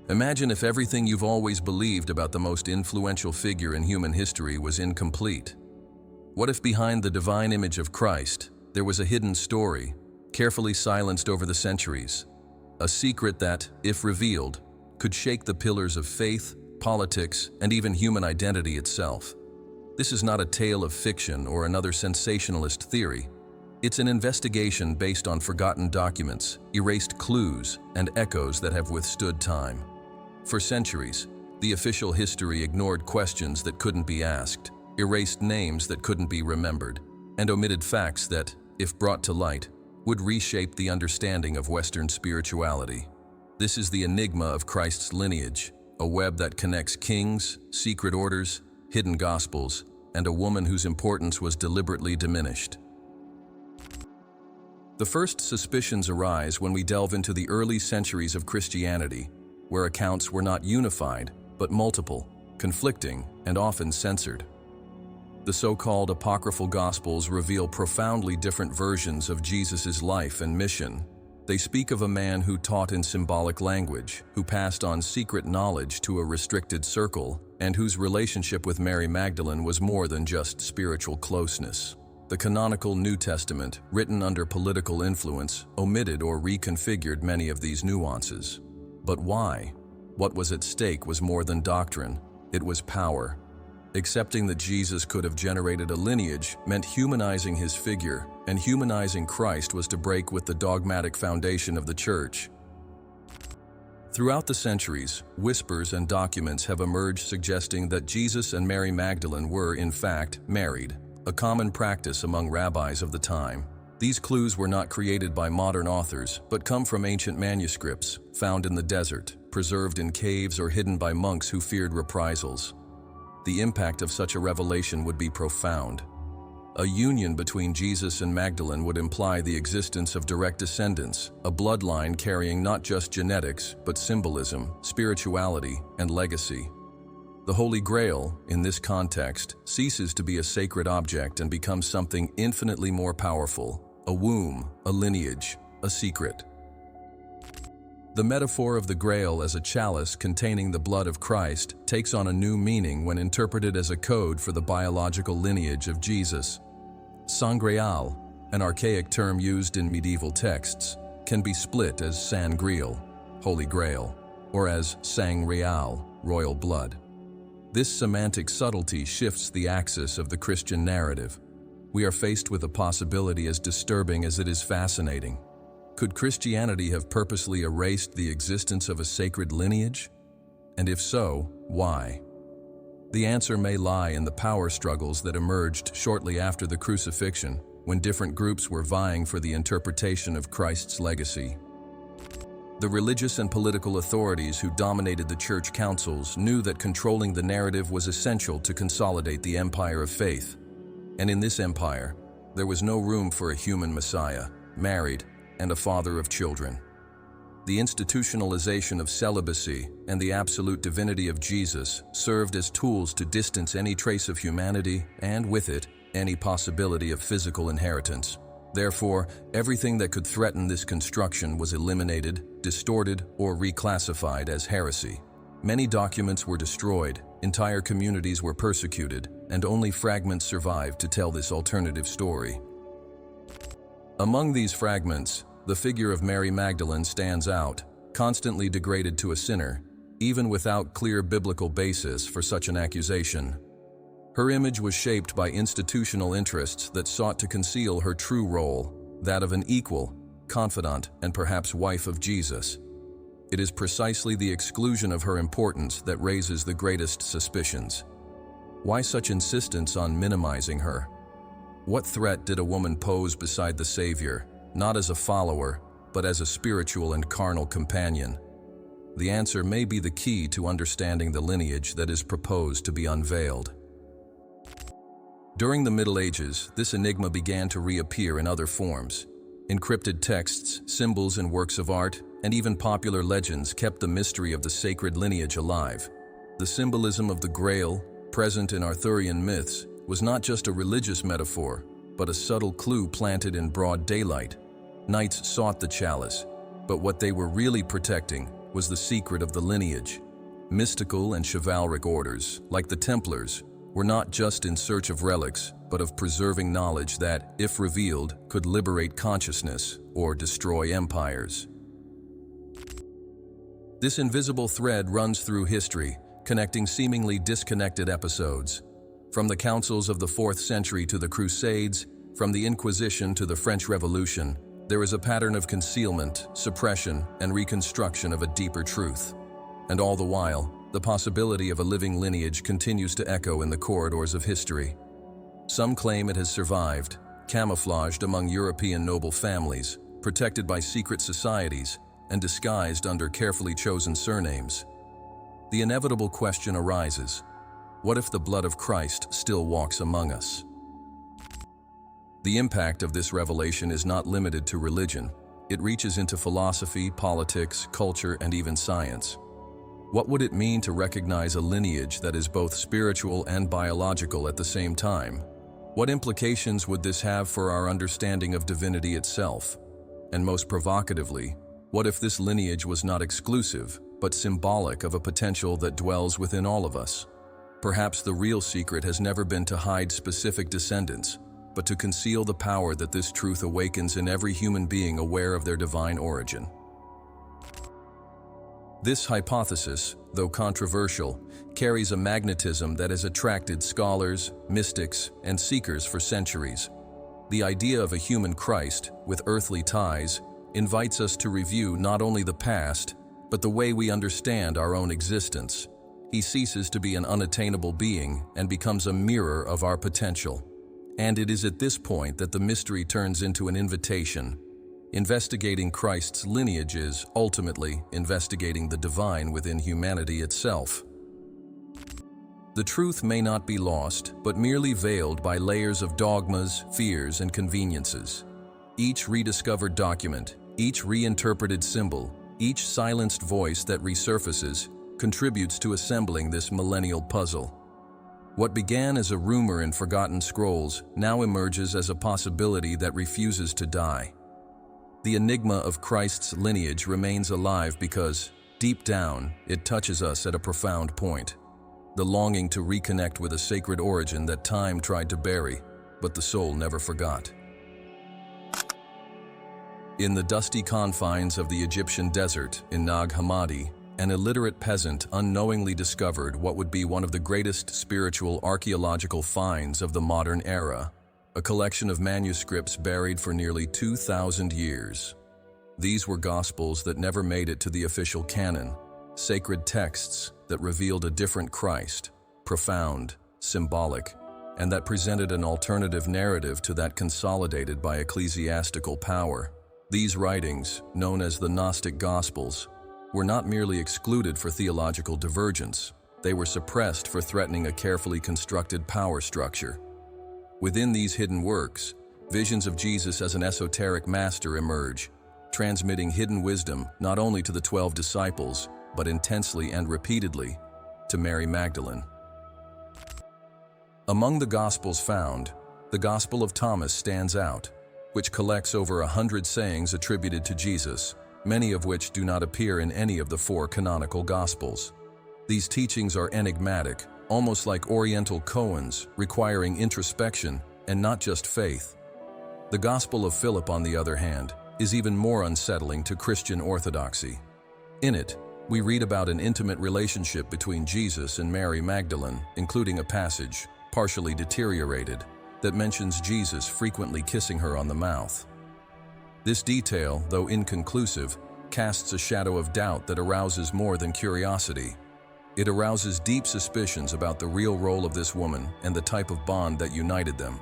Imagine if everything you've always believed about the most influential figure in human history was incomplete. What if behind the divine image of Christ, there was a hidden story, carefully silenced over the centuries? A secret that, if revealed, could shake the pillars of faith, politics, and even human identity itself. This is not a tale of fiction or another sensationalist theory. It's an investigation based on forgotten documents, erased clues, and echoes that have withstood time. For centuries, the official history ignored questions that couldn't be asked, erased names that couldn't be remembered, and omitted facts that, if brought to light, would reshape the understanding of Western spirituality. This is the enigma of Christ's lineage, a web that connects kings, secret orders, hidden gospels, and a woman whose importance was deliberately diminished. The first suspicions arise when we delve into the early centuries of Christianity, where accounts were not unified, but multiple, conflicting, and often censored. The so-called apocryphal Gospels reveal profoundly different versions of Jesus' life and mission. They speak of a man who taught in symbolic language, who passed on secret knowledge to a restricted circle, and whose relationship with Mary Magdalene was more than just spiritual closeness. The canonical New Testament, written under political influence, omitted or reconfigured many of these nuances. But why? What was at stake was more than doctrine, it was power. Accepting that Jesus could have generated a lineage meant humanizing his figure, and humanizing Christ was to break with the dogmatic foundation of the Church. Throughout the centuries, whispers and documents have emerged suggesting that Jesus and Mary Magdalene were, in fact, married, a common practice among rabbis of the time. These clues were not created by modern authors, but come from ancient manuscripts, found in the desert, preserved in caves or hidden by monks who feared reprisals. The impact of such a revelation would be profound. A union between Jesus and Magdalene would imply the existence of direct descendants, a bloodline carrying not just genetics, but symbolism, spirituality, and legacy. The Holy Grail, in this context, ceases to be a sacred object and becomes something infinitely more powerful, a womb, a lineage, a secret. The metaphor of the Grail as a chalice containing the blood of Christ takes on a new meaning when interpreted as a code for the biological lineage of Jesus. Sangreal, an archaic term used in medieval texts, can be split as Sangreal, Holy Grail, or as Sangreal, royal blood. This semantic subtlety shifts the axis of the Christian narrative. We are faced with a possibility as disturbing as it is fascinating. Could Christianity have purposely erased the existence of a sacred lineage? And if so, why? The answer may lie in the power struggles that emerged shortly after the crucifixion, when different groups were vying for the interpretation of Christ's legacy. The religious and political authorities who dominated the church councils knew that controlling the narrative was essential to consolidate the empire of faith. And in this empire, there was no room for a human Messiah, married, and a father of children. The institutionalization of celibacy and the absolute divinity of Jesus served as tools to distance any trace of humanity and, with it, any possibility of physical inheritance. Therefore, everything that could threaten this construction was eliminated, distorted, or reclassified as heresy. Many documents were destroyed, entire communities were persecuted, and only fragments survived to tell this alternative story. Among these fragments, the figure of Mary Magdalene stands out, constantly degraded to a sinner, even without clear biblical basis for such an accusation. Her image was shaped by institutional interests that sought to conceal her true role, that of an equal, confidant, and perhaps wife of Jesus. It is precisely the exclusion of her importance that raises the greatest suspicions. Why such insistence on minimizing her? What threat did a woman pose beside the Savior, not as a follower, but as a spiritual and carnal companion? The answer may be the key to understanding the lineage that is proposed to be unveiled. During the Middle Ages, this enigma began to reappear in other forms. Encrypted texts, symbols and works of art, and even popular legends kept the mystery of the sacred lineage alive. The symbolism of the Grail, present in Arthurian myths, was not just a religious metaphor, but a subtle clue planted in broad daylight. Knights sought the chalice, but what they were really protecting was the secret of the lineage. Mystical and chivalric orders, like the Templars, were not just in search of relics, but of preserving knowledge that, if revealed, could liberate consciousness or destroy empires. This invisible thread runs through history, connecting seemingly disconnected episodes. From the councils of the 4th century to the Crusades, from the Inquisition to the French Revolution, there is a pattern of concealment, suppression, and reconstruction of a deeper truth. And all the while, the possibility of a living lineage continues to echo in the corridors of history. Some claim it has survived, camouflaged among European noble families, protected by secret societies, and disguised under carefully chosen surnames. The inevitable question arises: what if the blood of Christ still walks among us? The impact of this revelation is not limited to religion. It reaches into philosophy, politics, culture, and even science. What would it mean to recognize a lineage that is both spiritual and biological at the same time? What implications would this have for our understanding of divinity itself? And most provocatively, what if this lineage was not exclusive, but symbolic of a potential that dwells within all of us? Perhaps the real secret has never been to hide specific descendants, but to conceal the power that this truth awakens in every human being aware of their divine origin. This hypothesis, though controversial, carries a magnetism that has attracted scholars, mystics, and seekers for centuries. The idea of a human Christ, with earthly ties, invites us to review not only the past, but the way we understand our own existence. He ceases to be an unattainable being and becomes a mirror of our potential. And it is at this point that the mystery turns into an invitation. Investigating Christ's lineage is, ultimately, investigating the divine within humanity itself. The truth may not be lost, but merely veiled by layers of dogmas, fears, and conveniences. Each rediscovered document, each reinterpreted symbol, each silenced voice that resurfaces, contributes to assembling this millennial puzzle. What began as a rumor in forgotten scrolls now emerges as a possibility that refuses to die. The enigma of Christ's lineage remains alive because, deep down, it touches us at a profound point. The longing to reconnect with a sacred origin that time tried to bury, but the soul never forgot. In the dusty confines of the Egyptian desert in Nag Hammadi, an illiterate peasant unknowingly discovered what would be one of the greatest spiritual archaeological finds of the modern era. A collection of manuscripts buried for nearly 2,000 years. These were Gospels that never made it to the official canon, sacred texts that revealed a different Christ, profound, symbolic, and that presented an alternative narrative to that consolidated by ecclesiastical power. These writings, known as the Gnostic Gospels, were not merely excluded for theological divergence, they were suppressed for threatening a carefully constructed power structure. Within these hidden works, visions of Jesus as an esoteric master emerge, transmitting hidden wisdom not only to the 12 disciples, but intensely and repeatedly to Mary Magdalene. Among the Gospels found, the Gospel of Thomas stands out, which collects over 100 sayings attributed to Jesus, many of which do not appear in any of the 4 canonical Gospels. These teachings are enigmatic, almost like Oriental koans, requiring introspection and not just faith. The Gospel of Philip, on the other hand, is even more unsettling to Christian orthodoxy. In it, we read about an intimate relationship between Jesus and Mary Magdalene, including a passage, partially deteriorated, that mentions Jesus frequently kissing her on the mouth. This detail, though inconclusive, casts a shadow of doubt that arouses more than curiosity. It arouses deep suspicions about the real role of this woman and the type of bond that united them.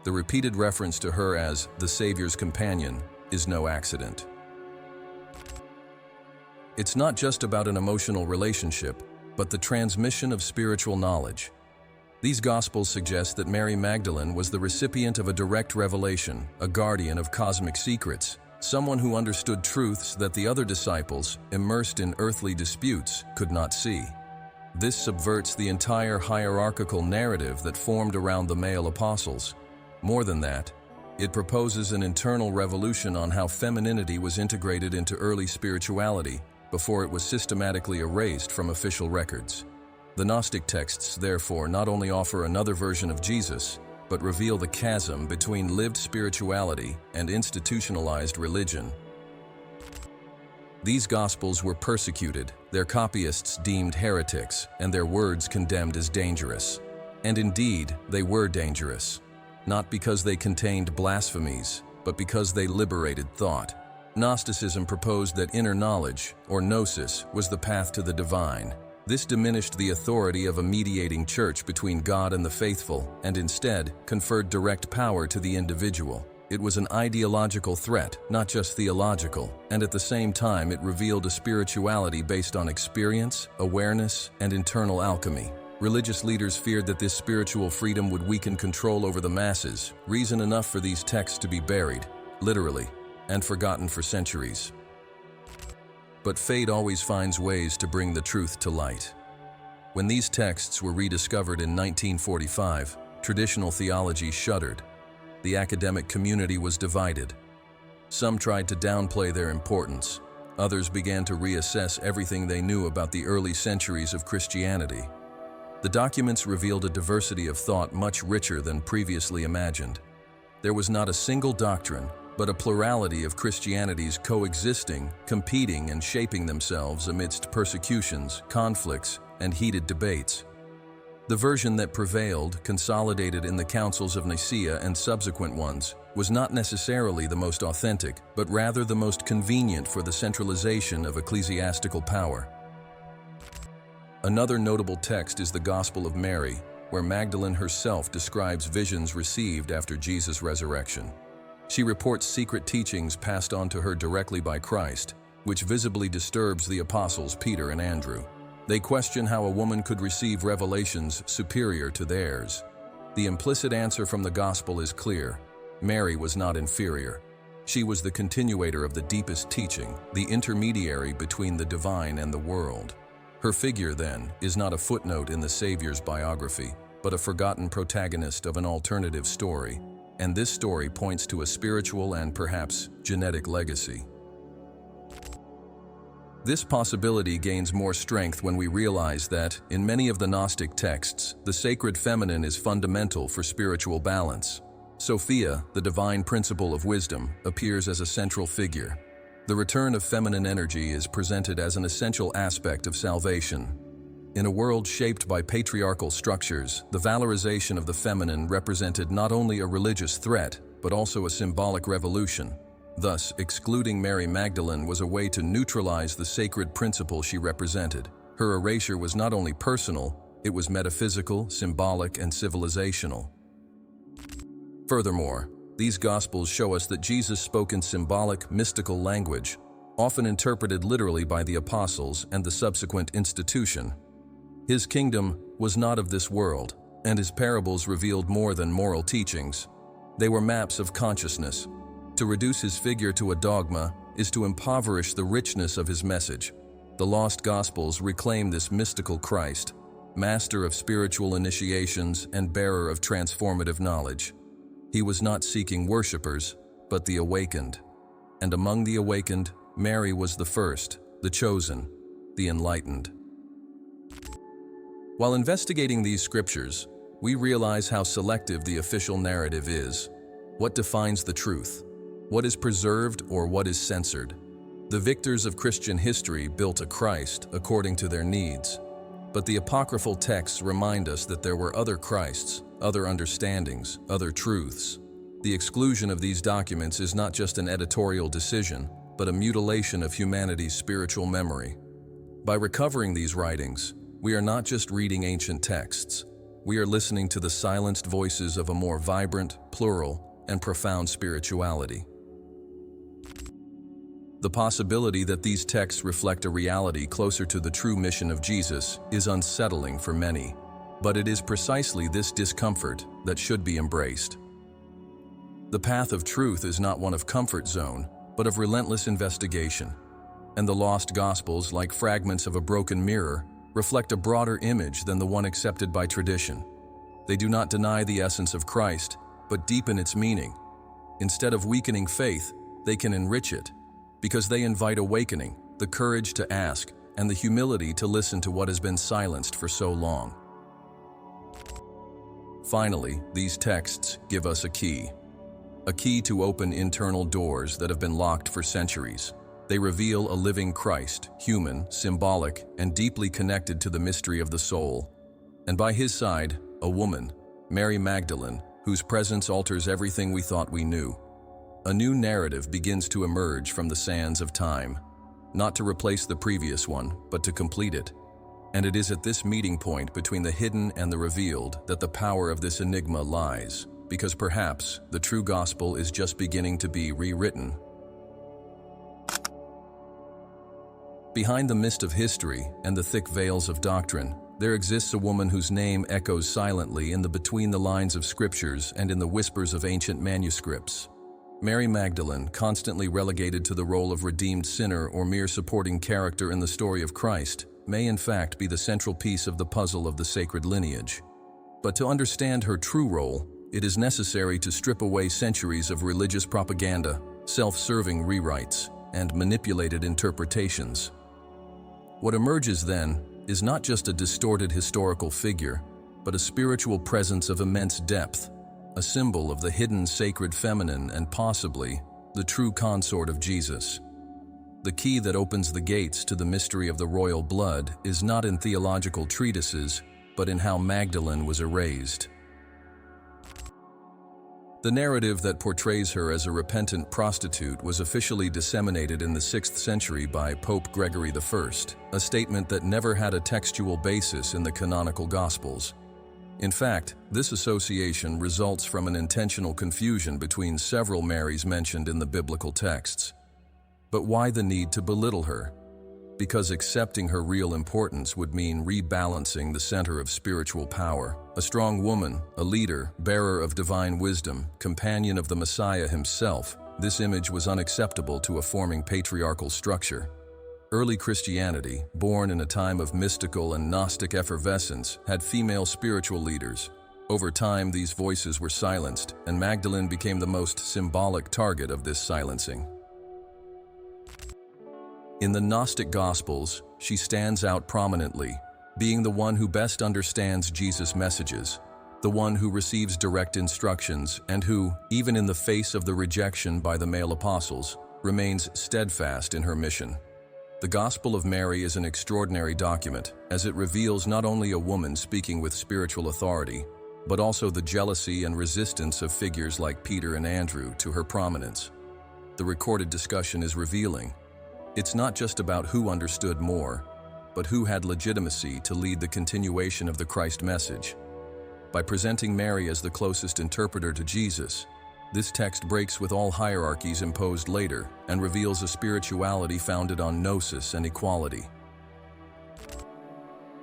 The repeated reference to her as the Savior's companion is no accident. It's not just about an emotional relationship, but the transmission of spiritual knowledge. These Gospels suggest that Mary Magdalene was the recipient of a direct revelation, a guardian of cosmic secrets, someone who understood truths that the other disciples, immersed in earthly disputes, could not see. This subverts the entire hierarchical narrative that formed around the male apostles. More than that, it proposes an internal revolution on how femininity was integrated into early spirituality, before it was systematically erased from official records. The Gnostic texts, therefore, not only offer another version of Jesus, but reveal the chasm between lived spirituality and institutionalized religion. These Gospels were persecuted, their copyists deemed heretics, and their words condemned as dangerous. And indeed, they were dangerous, not because they contained blasphemies, but because they liberated thought. Gnosticism proposed that inner knowledge, or gnosis, was the path to the divine. This diminished the authority of a mediating church between God and the faithful, and instead conferred direct power to the individual. It was an ideological threat, not just theological, and at the same time it revealed a spirituality based on experience, awareness, and internal alchemy. Religious leaders feared that this spiritual freedom would weaken control over the masses, reason enough for these texts to be buried, literally, and forgotten for centuries. But fate always finds ways to bring the truth to light. When these texts were rediscovered in 1945, traditional theology shuddered. The academic community was divided. Some tried to downplay their importance. Others began to reassess everything they knew about the early centuries of Christianity. The documents revealed a diversity of thought much richer than previously imagined. There was not a single doctrine, but a plurality of Christianities coexisting, competing, and shaping themselves amidst persecutions, conflicts, and heated debates. The version that prevailed, consolidated in the councils of Nicaea and subsequent ones, was not necessarily the most authentic, but rather the most convenient for the centralization of ecclesiastical power. Another notable text is the Gospel of Mary, where Magdalene herself describes visions received after Jesus' resurrection. She reports secret teachings passed on to her directly by Christ, which visibly disturbs the apostles Peter and Andrew. They question how a woman could receive revelations superior to theirs. The implicit answer from the Gospel is clear. Mary was not inferior. She was the continuator of the deepest teaching, the intermediary between the divine and the world. Her figure, then, is not a footnote in the Savior's biography, but a forgotten protagonist of an alternative story, and this story points to a spiritual and perhaps genetic legacy. This possibility gains more strength when we realize that, in many of the Gnostic texts, the sacred feminine is fundamental for spiritual balance. Sophia, the divine principle of wisdom, appears as a central figure. The return of feminine energy is presented as an essential aspect of salvation. In a world shaped by patriarchal structures, the valorization of the feminine represented not only a religious threat, but also a symbolic revolution. Thus, excluding Mary Magdalene was a way to neutralize the sacred principle she represented. Her erasure was not only personal, it was metaphysical, symbolic, and civilizational. Furthermore, these Gospels show us that Jesus spoke in symbolic, mystical language, often interpreted literally by the apostles and the subsequent institution. His kingdom was not of this world, and his parables revealed more than moral teachings. They were maps of consciousness. To reduce his figure to a dogma is to impoverish the richness of his message. The lost Gospels reclaim this mystical Christ, master of spiritual initiations and bearer of transformative knowledge. He was not seeking worshippers, but the awakened. And among the awakened, Mary was the first, the chosen, the enlightened. While investigating these scriptures, we realize how selective the official narrative is. What defines the truth? What is preserved or what is censored? The victors of Christian history built a Christ according to their needs. But the apocryphal texts remind us that there were other Christs, other understandings, other truths. The exclusion of these documents is not just an editorial decision, but a mutilation of humanity's spiritual memory. By recovering these writings, we are not just reading ancient texts. We are listening to the silenced voices of a more vibrant, plural, and profound spirituality. The possibility that these texts reflect a reality closer to the true mission of Jesus is unsettling for many, but it is precisely this discomfort that should be embraced. The path of truth is not one of comfort zone, but of relentless investigation, and the lost Gospels, like fragments of a broken mirror, reflect a broader image than the one accepted by tradition. They do not deny the essence of Christ, but deepen its meaning. Instead of weakening faith, they can enrich it, because they invite awakening, the courage to ask, and the humility to listen to what has been silenced for so long. Finally, these texts give us a key to open internal doors that have been locked for centuries. They reveal a living Christ, human, symbolic, and deeply connected to the mystery of the soul. And by his side, a woman, Mary Magdalene, whose presence alters everything we thought we knew. A new narrative begins to emerge from the sands of time, not to replace the previous one, but to complete it. And it is at this meeting point between the hidden and the revealed that the power of this enigma lies, because perhaps the true gospel is just beginning to be rewritten. Behind the mist of history and the thick veils of doctrine, there exists a woman whose name echoes silently in the between the lines of scriptures and in the whispers of ancient manuscripts. Mary Magdalene, constantly relegated to the role of redeemed sinner or mere supporting character in the story of Christ, may in fact be the central piece of the puzzle of the sacred lineage. But to understand her true role, it is necessary to strip away centuries of religious propaganda, self-serving rewrites, and manipulated interpretations. What emerges then is not just a distorted historical figure, but a spiritual presence of immense depth, a symbol of the hidden sacred feminine and possibly the true consort of Jesus. The key that opens the gates to the mystery of the royal blood is not in theological treatises, but in how Magdalene was erased. The narrative that portrays her as a repentant prostitute was officially disseminated in the 6th century by Pope Gregory I, a statement that never had a textual basis in the canonical Gospels. In fact, this association results from an intentional confusion between several Marys mentioned in the biblical texts. But why the need to belittle her? Because accepting her real importance would mean rebalancing the center of spiritual power. A strong woman, a leader, bearer of divine wisdom, companion of the Messiah himself, this image was unacceptable to a forming patriarchal structure. Early Christianity, born in a time of mystical and Gnostic effervescence, had female spiritual leaders. Over time, these voices were silenced, and Magdalene became the most symbolic target of this silencing. In the Gnostic Gospels, she stands out prominently, being the one who best understands Jesus' messages, the one who receives direct instructions, and who, even in the face of the rejection by the male apostles, remains steadfast in her mission. The Gospel of Mary is an extraordinary document, as it reveals not only a woman speaking with spiritual authority, but also the jealousy and resistance of figures like Peter and Andrew to her prominence. The recorded discussion is revealing. It's not just about who understood more, but who had legitimacy to lead the continuation of the Christ message. By presenting Mary as the closest interpreter to Jesus, this text breaks with all hierarchies imposed later and reveals a spirituality founded on gnosis and equality.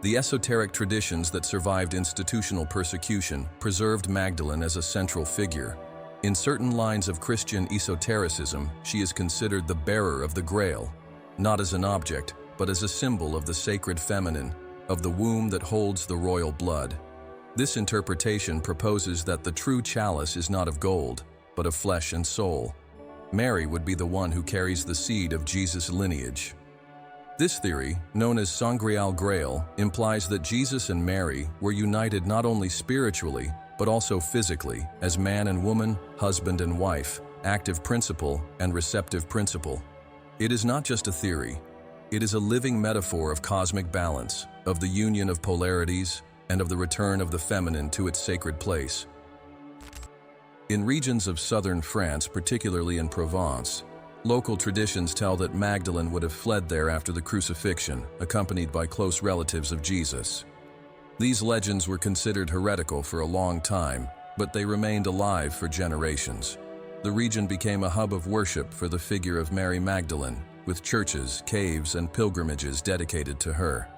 The esoteric traditions that survived institutional persecution preserved Magdalene as a central figure. In certain lines of Christian esotericism, she is considered the bearer of the Grail, not as an object, but as a symbol of the sacred feminine, of the womb that holds the royal blood. This interpretation proposes that the true chalice is not of gold, but of flesh and soul. Mary would be the one who carries the seed of Jesus' lineage. This theory, known as Sangreal Grail, implies that Jesus and Mary were united not only spiritually, but also physically, as man and woman, husband and wife, active principle and receptive principle. It is not just a theory. It is a living metaphor of cosmic balance, of the union of polarities, and of the return of the feminine to its sacred place. In regions of southern France, particularly in Provence, local traditions tell that Magdalene would have fled there after the crucifixion, accompanied by close relatives of Jesus. These legends were considered heretical for a long time, but they remained alive for generations. The region became a hub of worship for the figure of Mary Magdalene, with churches, caves, and pilgrimages dedicated to her.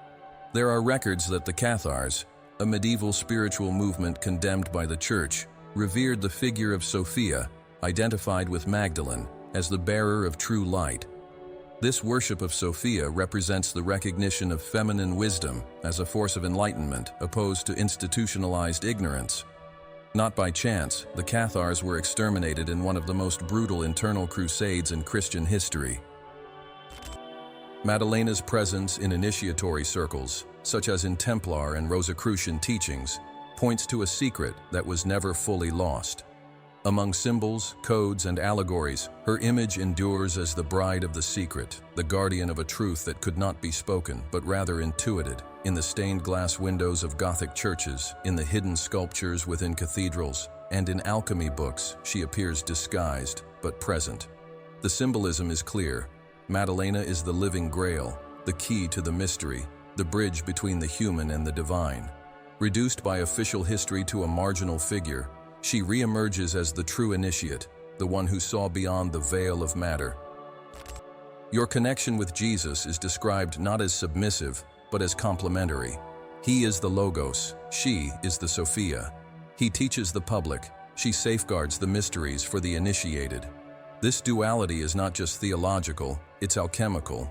There are records that the Cathars, a medieval spiritual movement condemned by the Church, revered the figure of Sophia, identified with Magdalene, as the bearer of true light. This worship of Sophia represents the recognition of feminine wisdom as a force of enlightenment opposed to institutionalized ignorance. Not by chance, the Cathars were exterminated in one of the most brutal internal crusades in Christian history. Maddalena's presence in initiatory circles, such as in Templar and Rosicrucian teachings, points to a secret that was never fully lost. Among symbols, codes, and allegories, her image endures as the bride of the secret, the guardian of a truth that could not be spoken, but rather intuited. In the stained glass windows of Gothic churches, in the hidden sculptures within cathedrals, and in alchemy books, she appears disguised, but present. The symbolism is clear. Maddalena is the living grail, the key to the mystery, the bridge between the human and the divine. Reduced by official history to a marginal figure, she re-emerges as the true initiate, the one who saw beyond the veil of matter. Your connection with Jesus is described not as submissive, but as complementary. He is the Logos, she is the Sophia. He teaches the public, she safeguards the mysteries for the initiated. This duality is not just theological, it's alchemical.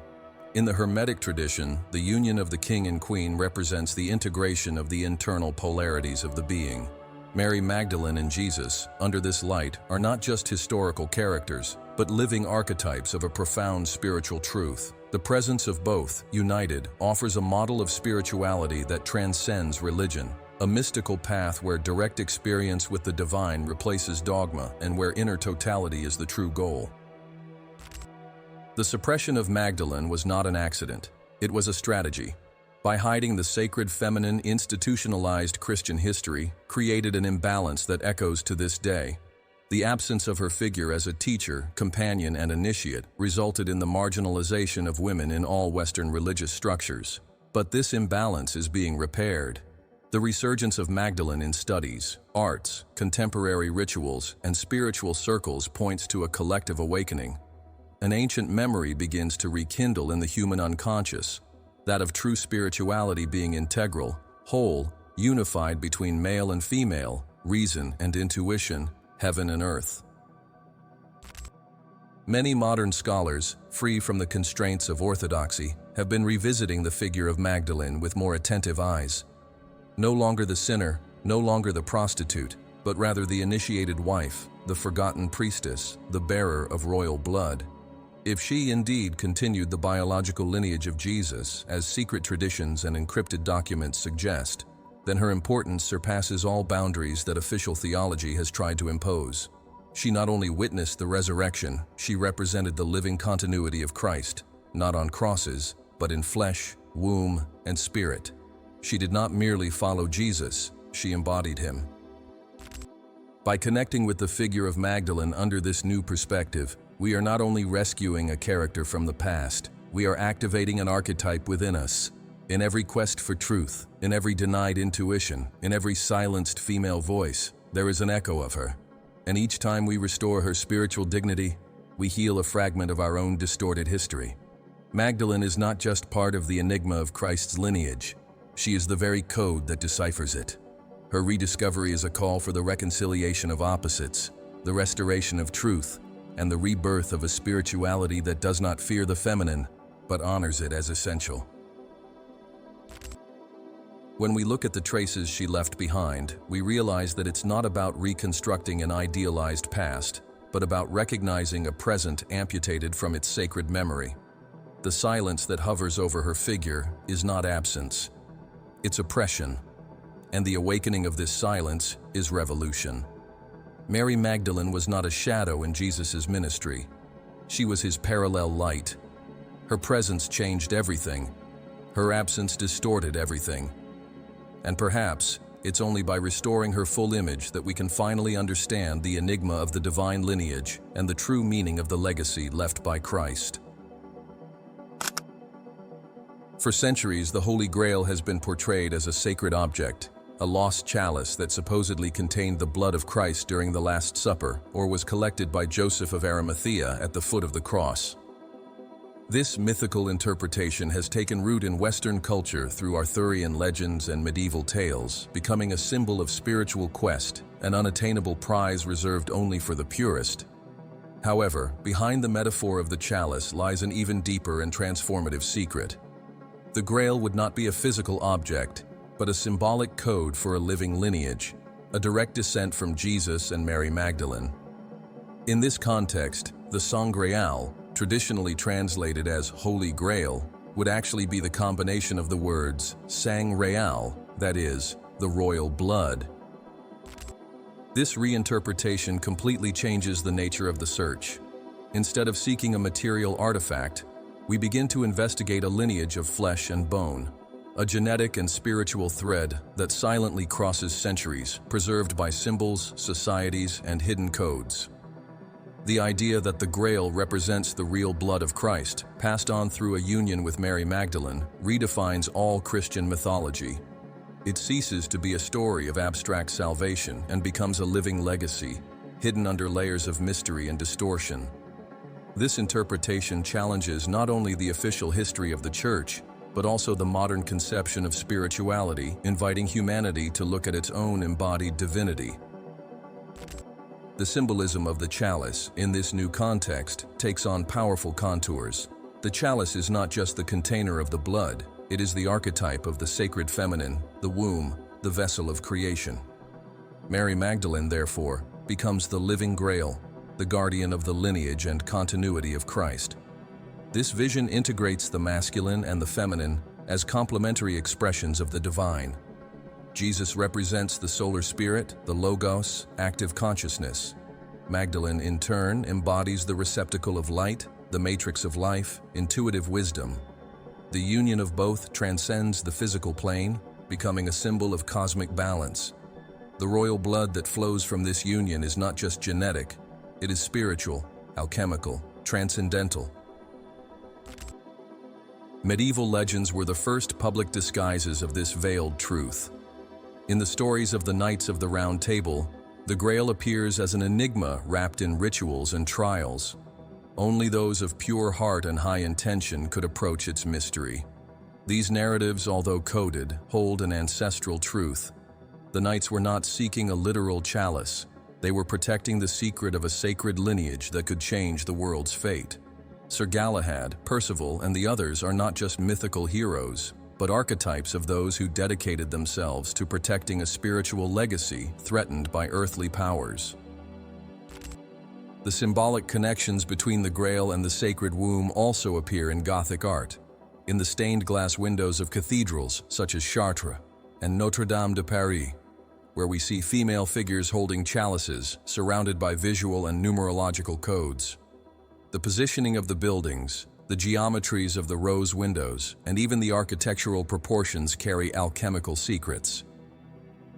In the Hermetic tradition, the union of the king and queen represents the integration of the internal polarities of the being. Mary Magdalene and Jesus, under this light, are not just historical characters, but living archetypes of a profound spiritual truth. The presence of both, united, offers a model of spirituality that transcends religion, a mystical path where direct experience with the divine replaces dogma and where inner totality is the true goal. The suppression of Magdalene was not an accident. It was a strategy. By hiding the sacred feminine, institutionalized Christian history created an imbalance that echoes to this day. The absence of her figure as a teacher, companion, and initiate resulted in the marginalization of women in all Western religious structures. But this imbalance is being repaired. The resurgence of Magdalene in studies, arts, contemporary rituals, and spiritual circles points to a collective awakening. An ancient memory begins to rekindle in the human unconscious, that of true spirituality being integral, whole, unified between male and female, reason and intuition, heaven and earth. Many modern scholars, free from the constraints of orthodoxy, have been revisiting the figure of Magdalene with more attentive eyes. No longer the sinner, no longer the prostitute, but rather the initiated wife, the forgotten priestess, the bearer of royal blood. If she indeed continued the biological lineage of Jesus, as secret traditions and encrypted documents suggest, then her importance surpasses all boundaries that official theology has tried to impose. She not only witnessed the resurrection, she represented the living continuity of Christ, not on crosses, but in flesh, womb, and spirit. She did not merely follow Jesus, she embodied him. By connecting with the figure of Magdalene under this new perspective, we are not only rescuing a character from the past, we are activating an archetype within us. In every quest for truth, in every denied intuition, in every silenced female voice, there is an echo of her. And each time we restore her spiritual dignity, we heal a fragment of our own distorted history. Magdalene is not just part of the enigma of Christ's lineage, she is the very code that deciphers it. Her rediscovery is a call for the reconciliation of opposites, the restoration of truth, and the rebirth of a spirituality that does not fear the feminine, but honors it as essential. When we look at the traces she left behind, we realize that it's not about reconstructing an idealized past, but about recognizing a present amputated from its sacred memory. The silence that hovers over her figure is not absence, it's oppression, and the awakening of this silence is revolution. Mary Magdalene was not a shadow in Jesus' ministry. She was his parallel light. Her presence changed everything. Her absence distorted everything. And perhaps, it's only by restoring her full image that we can finally understand the enigma of the divine lineage and the true meaning of the legacy left by Christ. For centuries, the Holy Grail has been portrayed as a sacred object, a lost chalice that supposedly contained the blood of Christ during the Last Supper, or was collected by Joseph of Arimathea at the foot of the cross. This mythical interpretation has taken root in Western culture through Arthurian legends and medieval tales, becoming a symbol of spiritual quest, an unattainable prize reserved only for the purest. However, behind the metaphor of the chalice lies an even deeper and transformative secret. The Grail would not be a physical object, but a symbolic code for a living lineage, a direct descent from Jesus and Mary Magdalene. In this context, the Sangreal, traditionally translated as Holy Grail, would actually be the combination of the words sang real, that is, the royal blood. This reinterpretation completely changes the nature of the search. Instead of seeking a material artifact, we begin to investigate a lineage of flesh and bone, a genetic and spiritual thread that silently crosses centuries, preserved by symbols, societies, and hidden codes. The idea that the Grail represents the real blood of Christ, passed on through a union with Mary Magdalene, redefines all Christian mythology. It ceases to be a story of abstract salvation and becomes a living legacy, hidden under layers of mystery and distortion. This interpretation challenges not only the official history of the Church, but also the modern conception of spirituality, inviting humanity to look at its own embodied divinity. The symbolism of the chalice, in this new context, takes on powerful contours. The chalice is not just the container of the blood, it is the archetype of the sacred feminine, the womb, the vessel of creation. Mary Magdalene, therefore, becomes the living Grail, the guardian of the lineage and continuity of Christ. This vision integrates the masculine and the feminine as complementary expressions of the divine. Jesus represents the solar spirit, the logos, active consciousness. Magdalene, in turn, embodies the receptacle of light, the matrix of life, intuitive wisdom. The union of both transcends the physical plane, becoming a symbol of cosmic balance. The royal blood that flows from this union is not just genetic, it is spiritual, alchemical, transcendental. Medieval legends were the first public disguises of this veiled truth. In the stories of the Knights of the Round Table, the Grail appears as an enigma wrapped in rituals and trials. Only those of pure heart and high intention could approach its mystery. These narratives, although coded, hold an ancestral truth. The knights were not seeking a literal chalice. They were protecting the secret of a sacred lineage that could change the world's fate. Sir Galahad, Percival, and the others are not just mythical heroes, but archetypes of those who dedicated themselves to protecting a spiritual legacy threatened by earthly powers. The symbolic connections between the Grail and the sacred womb also appear in Gothic art. In the stained glass windows of cathedrals such as Chartres and Notre Dame de Paris, where we see female figures holding chalices surrounded by visual and numerological codes. The positioning of the buildings, the geometries of the rose windows, and even the architectural proportions carry alchemical secrets.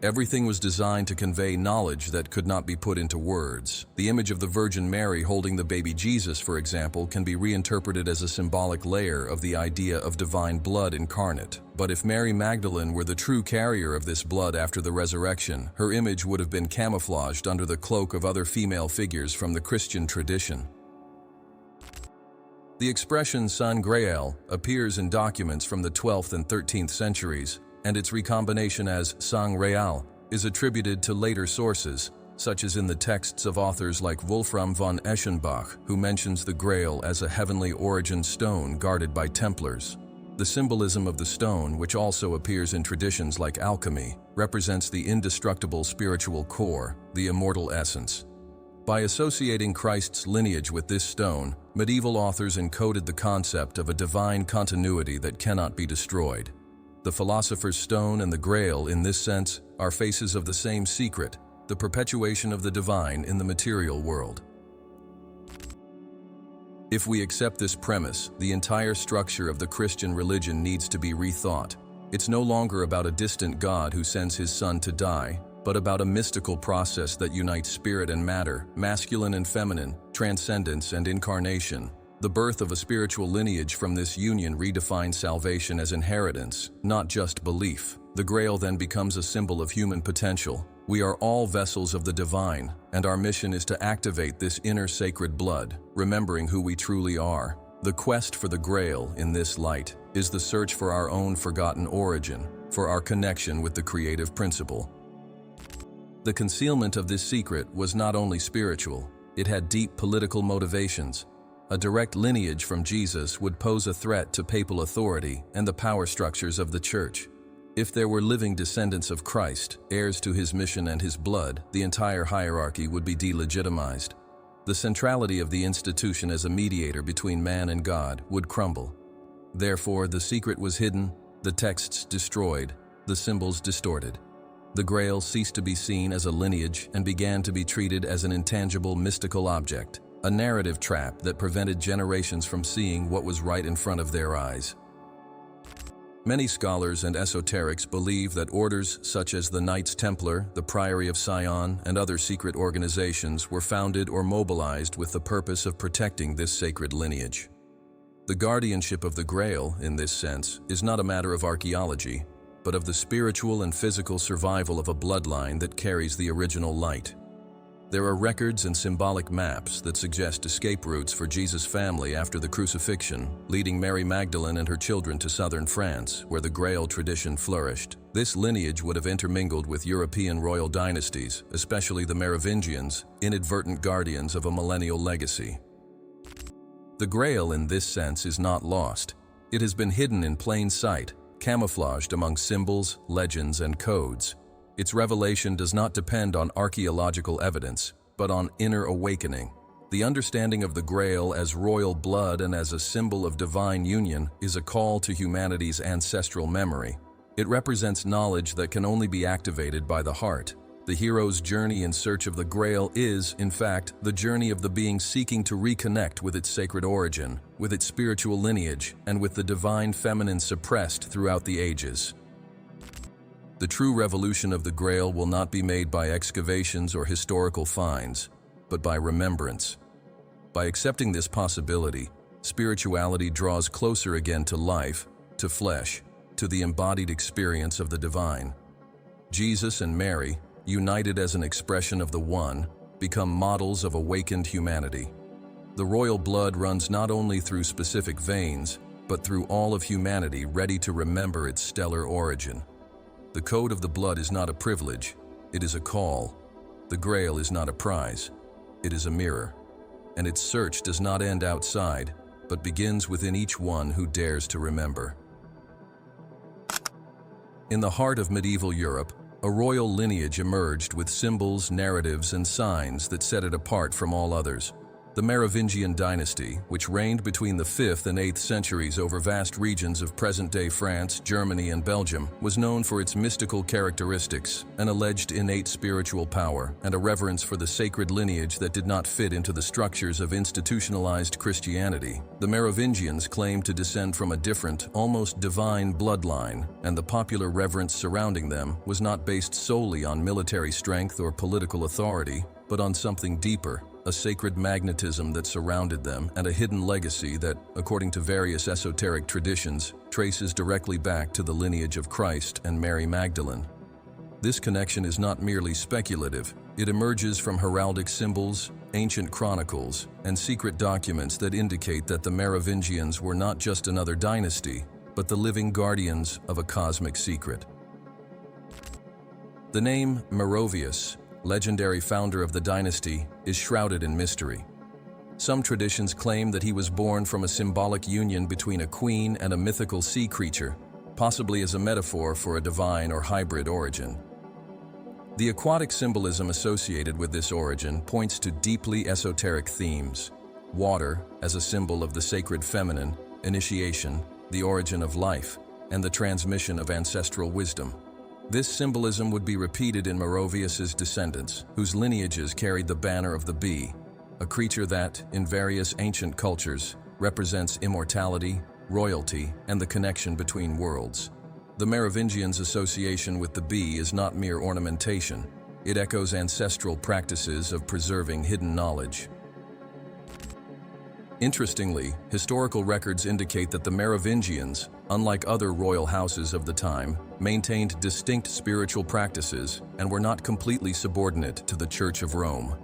Everything was designed to convey knowledge that could not be put into words. The image of the Virgin Mary holding the baby Jesus, for example, can be reinterpreted as a symbolic layer of the idea of divine blood incarnate. But if Mary Magdalene were the true carrier of this blood after the resurrection, her image would have been camouflaged under the cloak of other female figures from the Christian tradition. The expression Sang Grail appears in documents from the 12th and 13th centuries, and its recombination as Sang Real is attributed to later sources, such as in the texts of authors like Wolfram von Eschenbach, who mentions the Grail as a heavenly origin stone guarded by Templars. The symbolism of the stone, which also appears in traditions like alchemy, represents the indestructible spiritual core, the immortal essence. By associating Christ's lineage with this stone, medieval authors encoded the concept of a divine continuity that cannot be destroyed. The Philosopher's Stone and the Grail, in this sense, are faces of the same secret, the perpetuation of the divine in the material world. If we accept this premise, the entire structure of the Christian religion needs to be rethought. It's no longer about a distant God who sends his Son to die, but about a mystical process that unites spirit and matter, masculine and feminine, transcendence and incarnation. The birth of a spiritual lineage from this union redefines salvation as inheritance, not just belief. The Grail then becomes a symbol of human potential. We are all vessels of the divine, and our mission is to activate this inner sacred blood, remembering who we truly are. The quest for the Grail, in this light, is the search for our own forgotten origin, for our connection with the creative principle. The concealment of this secret was not only spiritual, it had deep political motivations. A direct lineage from Jesus would pose a threat to papal authority and the power structures of the Church. If there were living descendants of Christ, heirs to his mission and his blood, the entire hierarchy would be delegitimized. The centrality of the institution as a mediator between man and God would crumble. Therefore, the secret was hidden, the texts destroyed, the symbols distorted. The Grail ceased to be seen as a lineage and began to be treated as an intangible mystical object, a narrative trap that prevented generations from seeing what was right in front of their eyes. Many scholars and esoterics believe that orders such as the Knights Templar, the Priory of Sion, and other secret organizations were founded or mobilized with the purpose of protecting this sacred lineage. The guardianship of the Grail, in this sense, is not a matter of archaeology, but of the spiritual and physical survival of a bloodline that carries the original light. There are records and symbolic maps that suggest escape routes for Jesus' family after the crucifixion, leading Mary Magdalene and her children to southern France, where the Grail tradition flourished. This lineage would have intermingled with European royal dynasties, especially the Merovingians, inadvertent guardians of a millennial legacy. The Grail, in this sense, is not lost. It has been hidden in plain sight, camouflaged among symbols, legends, and codes. Its revelation does not depend on archaeological evidence, but on inner awakening. The understanding of the Grail as royal blood and as a symbol of divine union is a call to humanity's ancestral memory. It represents knowledge that can only be activated by the heart. The hero's journey in search of the Grail is, in fact, the journey of the being seeking to reconnect with its sacred origin, with its spiritual lineage, and with the divine feminine suppressed throughout the ages. The true revolution of the Grail will not be made by excavations or historical finds, but by remembrance. By accepting this possibility, spirituality draws closer again to life, to flesh, to the embodied experience of the divine. Jesus and Mary, united as an expression of the One, become models of awakened humanity. The royal blood runs not only through specific veins, but through all of humanity ready to remember its stellar origin. The code of the blood is not a privilege, it is a call. The Grail is not a prize, it is a mirror. And its search does not end outside, but begins within each one who dares to remember. In the heart of medieval Europe, a royal lineage emerged with symbols, narratives, and signs that set it apart from all others. The Merovingian dynasty, which reigned between the 5th and 8th centuries over vast regions of present-day France, Germany, and Belgium, was known for its mystical characteristics, an alleged innate spiritual power, and a reverence for the sacred lineage that did not fit into the structures of institutionalized Christianity. The Merovingians claimed to descend from a different, almost divine bloodline, and the popular reverence surrounding them was not based solely on military strength or political authority, but on something deeper. A sacred magnetism that surrounded them, and a hidden legacy that, according to various esoteric traditions, traces directly back to the lineage of Christ and Mary Magdalene. This connection is not merely speculative, it emerges from heraldic symbols, ancient chronicles, and secret documents that indicate that the Merovingians were not just another dynasty, but the living guardians of a cosmic secret. The name Merovius, legendary founder of the dynasty, is shrouded in mystery. Some traditions claim that he was born from a symbolic union between a queen and a mythical sea creature, possibly as a metaphor for a divine or hybrid origin. The aquatic symbolism associated with this origin points to deeply esoteric themes: water as a symbol of the sacred feminine, initiation, the origin of life, and the transmission of ancestral wisdom. This symbolism would be repeated in Merovius's descendants, whose lineages carried the banner of the bee, a creature that, in various ancient cultures, represents immortality, royalty, and the connection between worlds. The Merovingians' association with the bee is not mere ornamentation. It echoes ancestral practices of preserving hidden knowledge. Interestingly, historical records indicate that the Merovingians, unlike other royal houses of the time, maintained distinct spiritual practices and were not completely subordinate to the Church of Rome.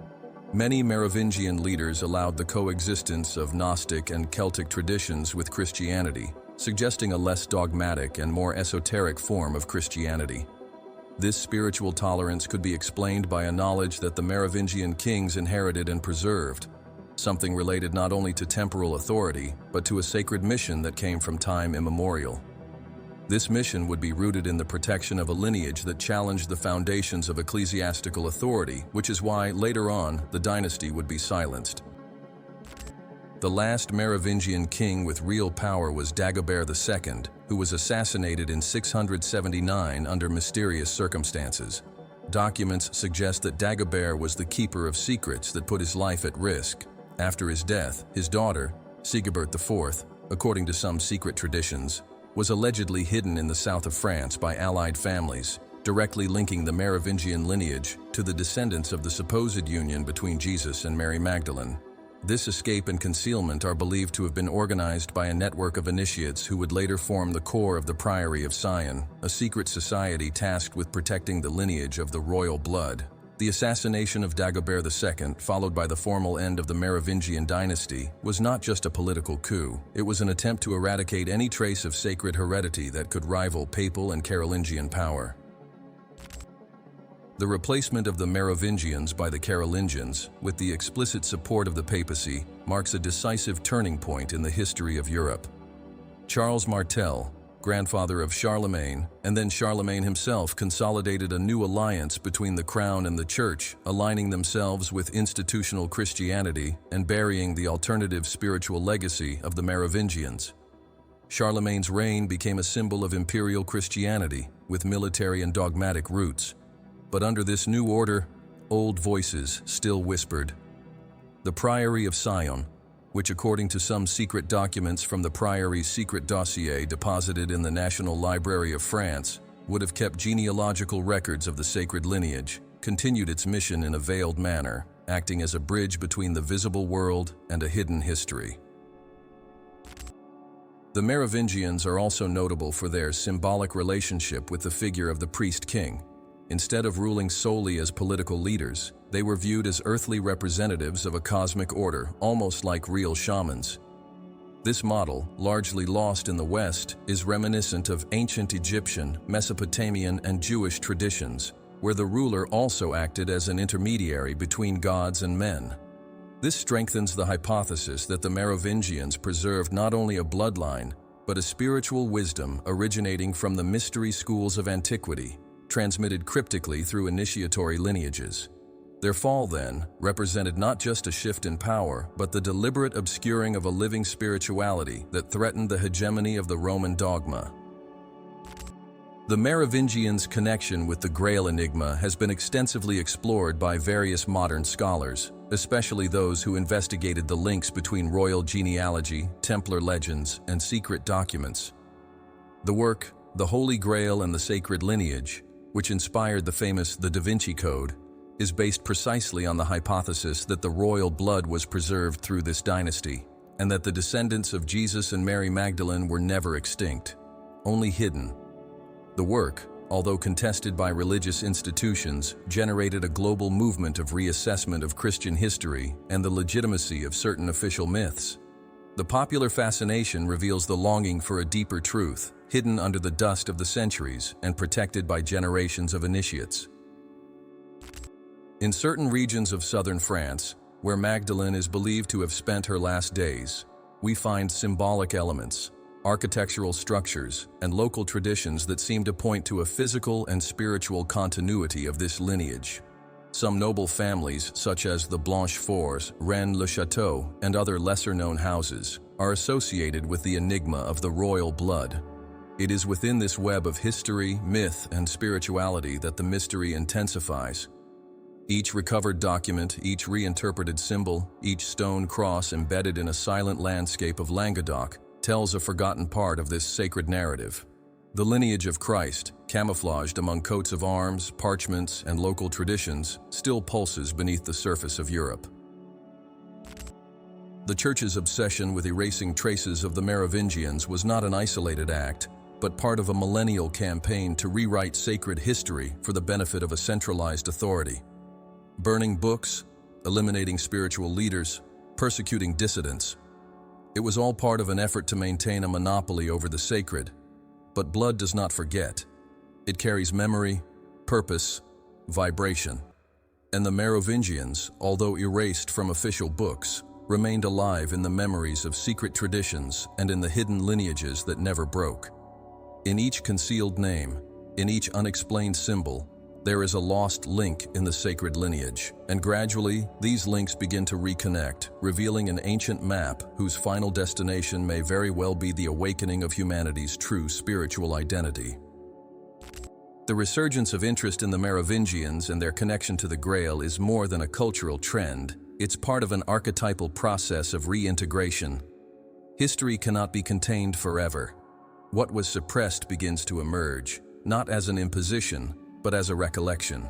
Many Merovingian leaders allowed the coexistence of Gnostic and Celtic traditions with Christianity, suggesting a less dogmatic and more esoteric form of Christianity. This spiritual tolerance could be explained by a knowledge that the Merovingian kings inherited and preserved, something related not only to temporal authority, but to a sacred mission that came from time immemorial. This mission would be rooted in the protection of a lineage that challenged the foundations of ecclesiastical authority, which is why, later on, the dynasty would be silenced. The last Merovingian king with real power was Dagobert II, who was assassinated in 679 under mysterious circumstances. Documents suggest that Dagobert was the keeper of secrets that put his life at risk. After his death, his daughter, Sigebert IV, according to some secret traditions, was allegedly hidden in the south of France by allied families, directly linking the Merovingian lineage to the descendants of the supposed union between Jesus and Mary Magdalene. This escape and concealment are believed to have been organized by a network of initiates who would later form the core of the Priory of Sion, a secret society tasked with protecting the lineage of the royal blood. The assassination of Dagobert II, followed by the formal end of the Merovingian dynasty, was not just a political coup. It was an attempt to eradicate any trace of sacred heredity that could rival papal and Carolingian power. The replacement of the Merovingians by the Carolingians, with the explicit support of the papacy, marks a decisive turning point in the history of Europe. Charles Martel, grandfather of Charlemagne, and then Charlemagne himself, consolidated a new alliance between the crown and the church, aligning themselves with institutional Christianity and burying the alternative spiritual legacy of the Merovingians. Charlemagne's reign became a symbol of imperial Christianity, with military and dogmatic roots. But under this new order, old voices still whispered. The Priory of Sion, which according to some secret documents from the Priory's secret dossier deposited in the National Library of France, would have kept genealogical records of the sacred lineage, continued its mission in a veiled manner, acting as a bridge between the visible world and a hidden history. The Merovingians are also notable for their symbolic relationship with the figure of the priest-king. Instead of ruling solely as political leaders, they were viewed as earthly representatives of a cosmic order, almost like real shamans. This model, largely lost in the West, is reminiscent of ancient Egyptian, Mesopotamian, and Jewish traditions, where the ruler also acted as an intermediary between gods and men. This strengthens the hypothesis that the Merovingians preserved not only a bloodline, but a spiritual wisdom originating from the mystery schools of antiquity, transmitted cryptically through initiatory lineages. Their fall, then, represented not just a shift in power, but the deliberate obscuring of a living spirituality that threatened the hegemony of the Roman dogma. The Merovingians' connection with the Grail Enigma has been extensively explored by various modern scholars, especially those who investigated the links between royal genealogy, Templar legends, and secret documents. The work, The Holy Grail and the Sacred Lineage, which inspired the famous Da Vinci Code, is based precisely on the hypothesis that the royal blood was preserved through this dynasty, and that the descendants of Jesus and Mary Magdalene were never extinct, only hidden. The work, although contested by religious institutions, generated a global movement of reassessment of Christian history and the legitimacy of certain official myths. The popular fascination reveals the longing for a deeper truth, hidden under the dust of the centuries and protected by generations of initiates. In certain regions of southern France, where Magdalene is believed to have spent her last days, we find symbolic elements, architectural structures, and local traditions that seem to point to a physical and spiritual continuity of this lineage. Some noble families, such as the Blancheforts, Rennes-le-Château, and other lesser-known houses, are associated with the enigma of the royal blood. It is within this web of history, myth, and spirituality that the mystery intensifies. Each recovered document, each reinterpreted symbol, each stone cross embedded in a silent landscape of Languedoc tells a forgotten part of this sacred narrative. The lineage of Christ, camouflaged among coats of arms, parchments, and local traditions, still pulses beneath the surface of Europe. The Church's obsession with erasing traces of the Merovingians was not an isolated act, but part of a millennial campaign to rewrite sacred history for the benefit of a centralized authority. Burning books, eliminating spiritual leaders, persecuting dissidents. It was all part of an effort to maintain a monopoly over the sacred. But blood does not forget. It carries memory, purpose, vibration. And the Merovingians, although erased from official books, remained alive in the memories of secret traditions and in the hidden lineages that never broke. In each concealed name, in each unexplained symbol, there is a lost link in the sacred lineage, and gradually, these links begin to reconnect, revealing an ancient map whose final destination may very well be the awakening of humanity's true spiritual identity. The resurgence of interest in the Merovingians and their connection to the Grail is more than a cultural trend. It's part of an archetypal process of reintegration. History cannot be contained forever. What was suppressed begins to emerge, not as an imposition, but as a recollection.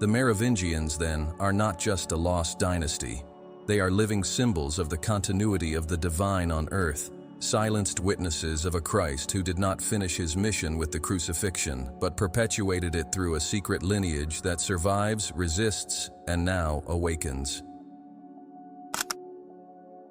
The Merovingians, then, are not just a lost dynasty. They are living symbols of the continuity of the divine on earth, silenced witnesses of a Christ who did not finish his mission with the crucifixion, but perpetuated it through a secret lineage that survives, resists, and now awakens.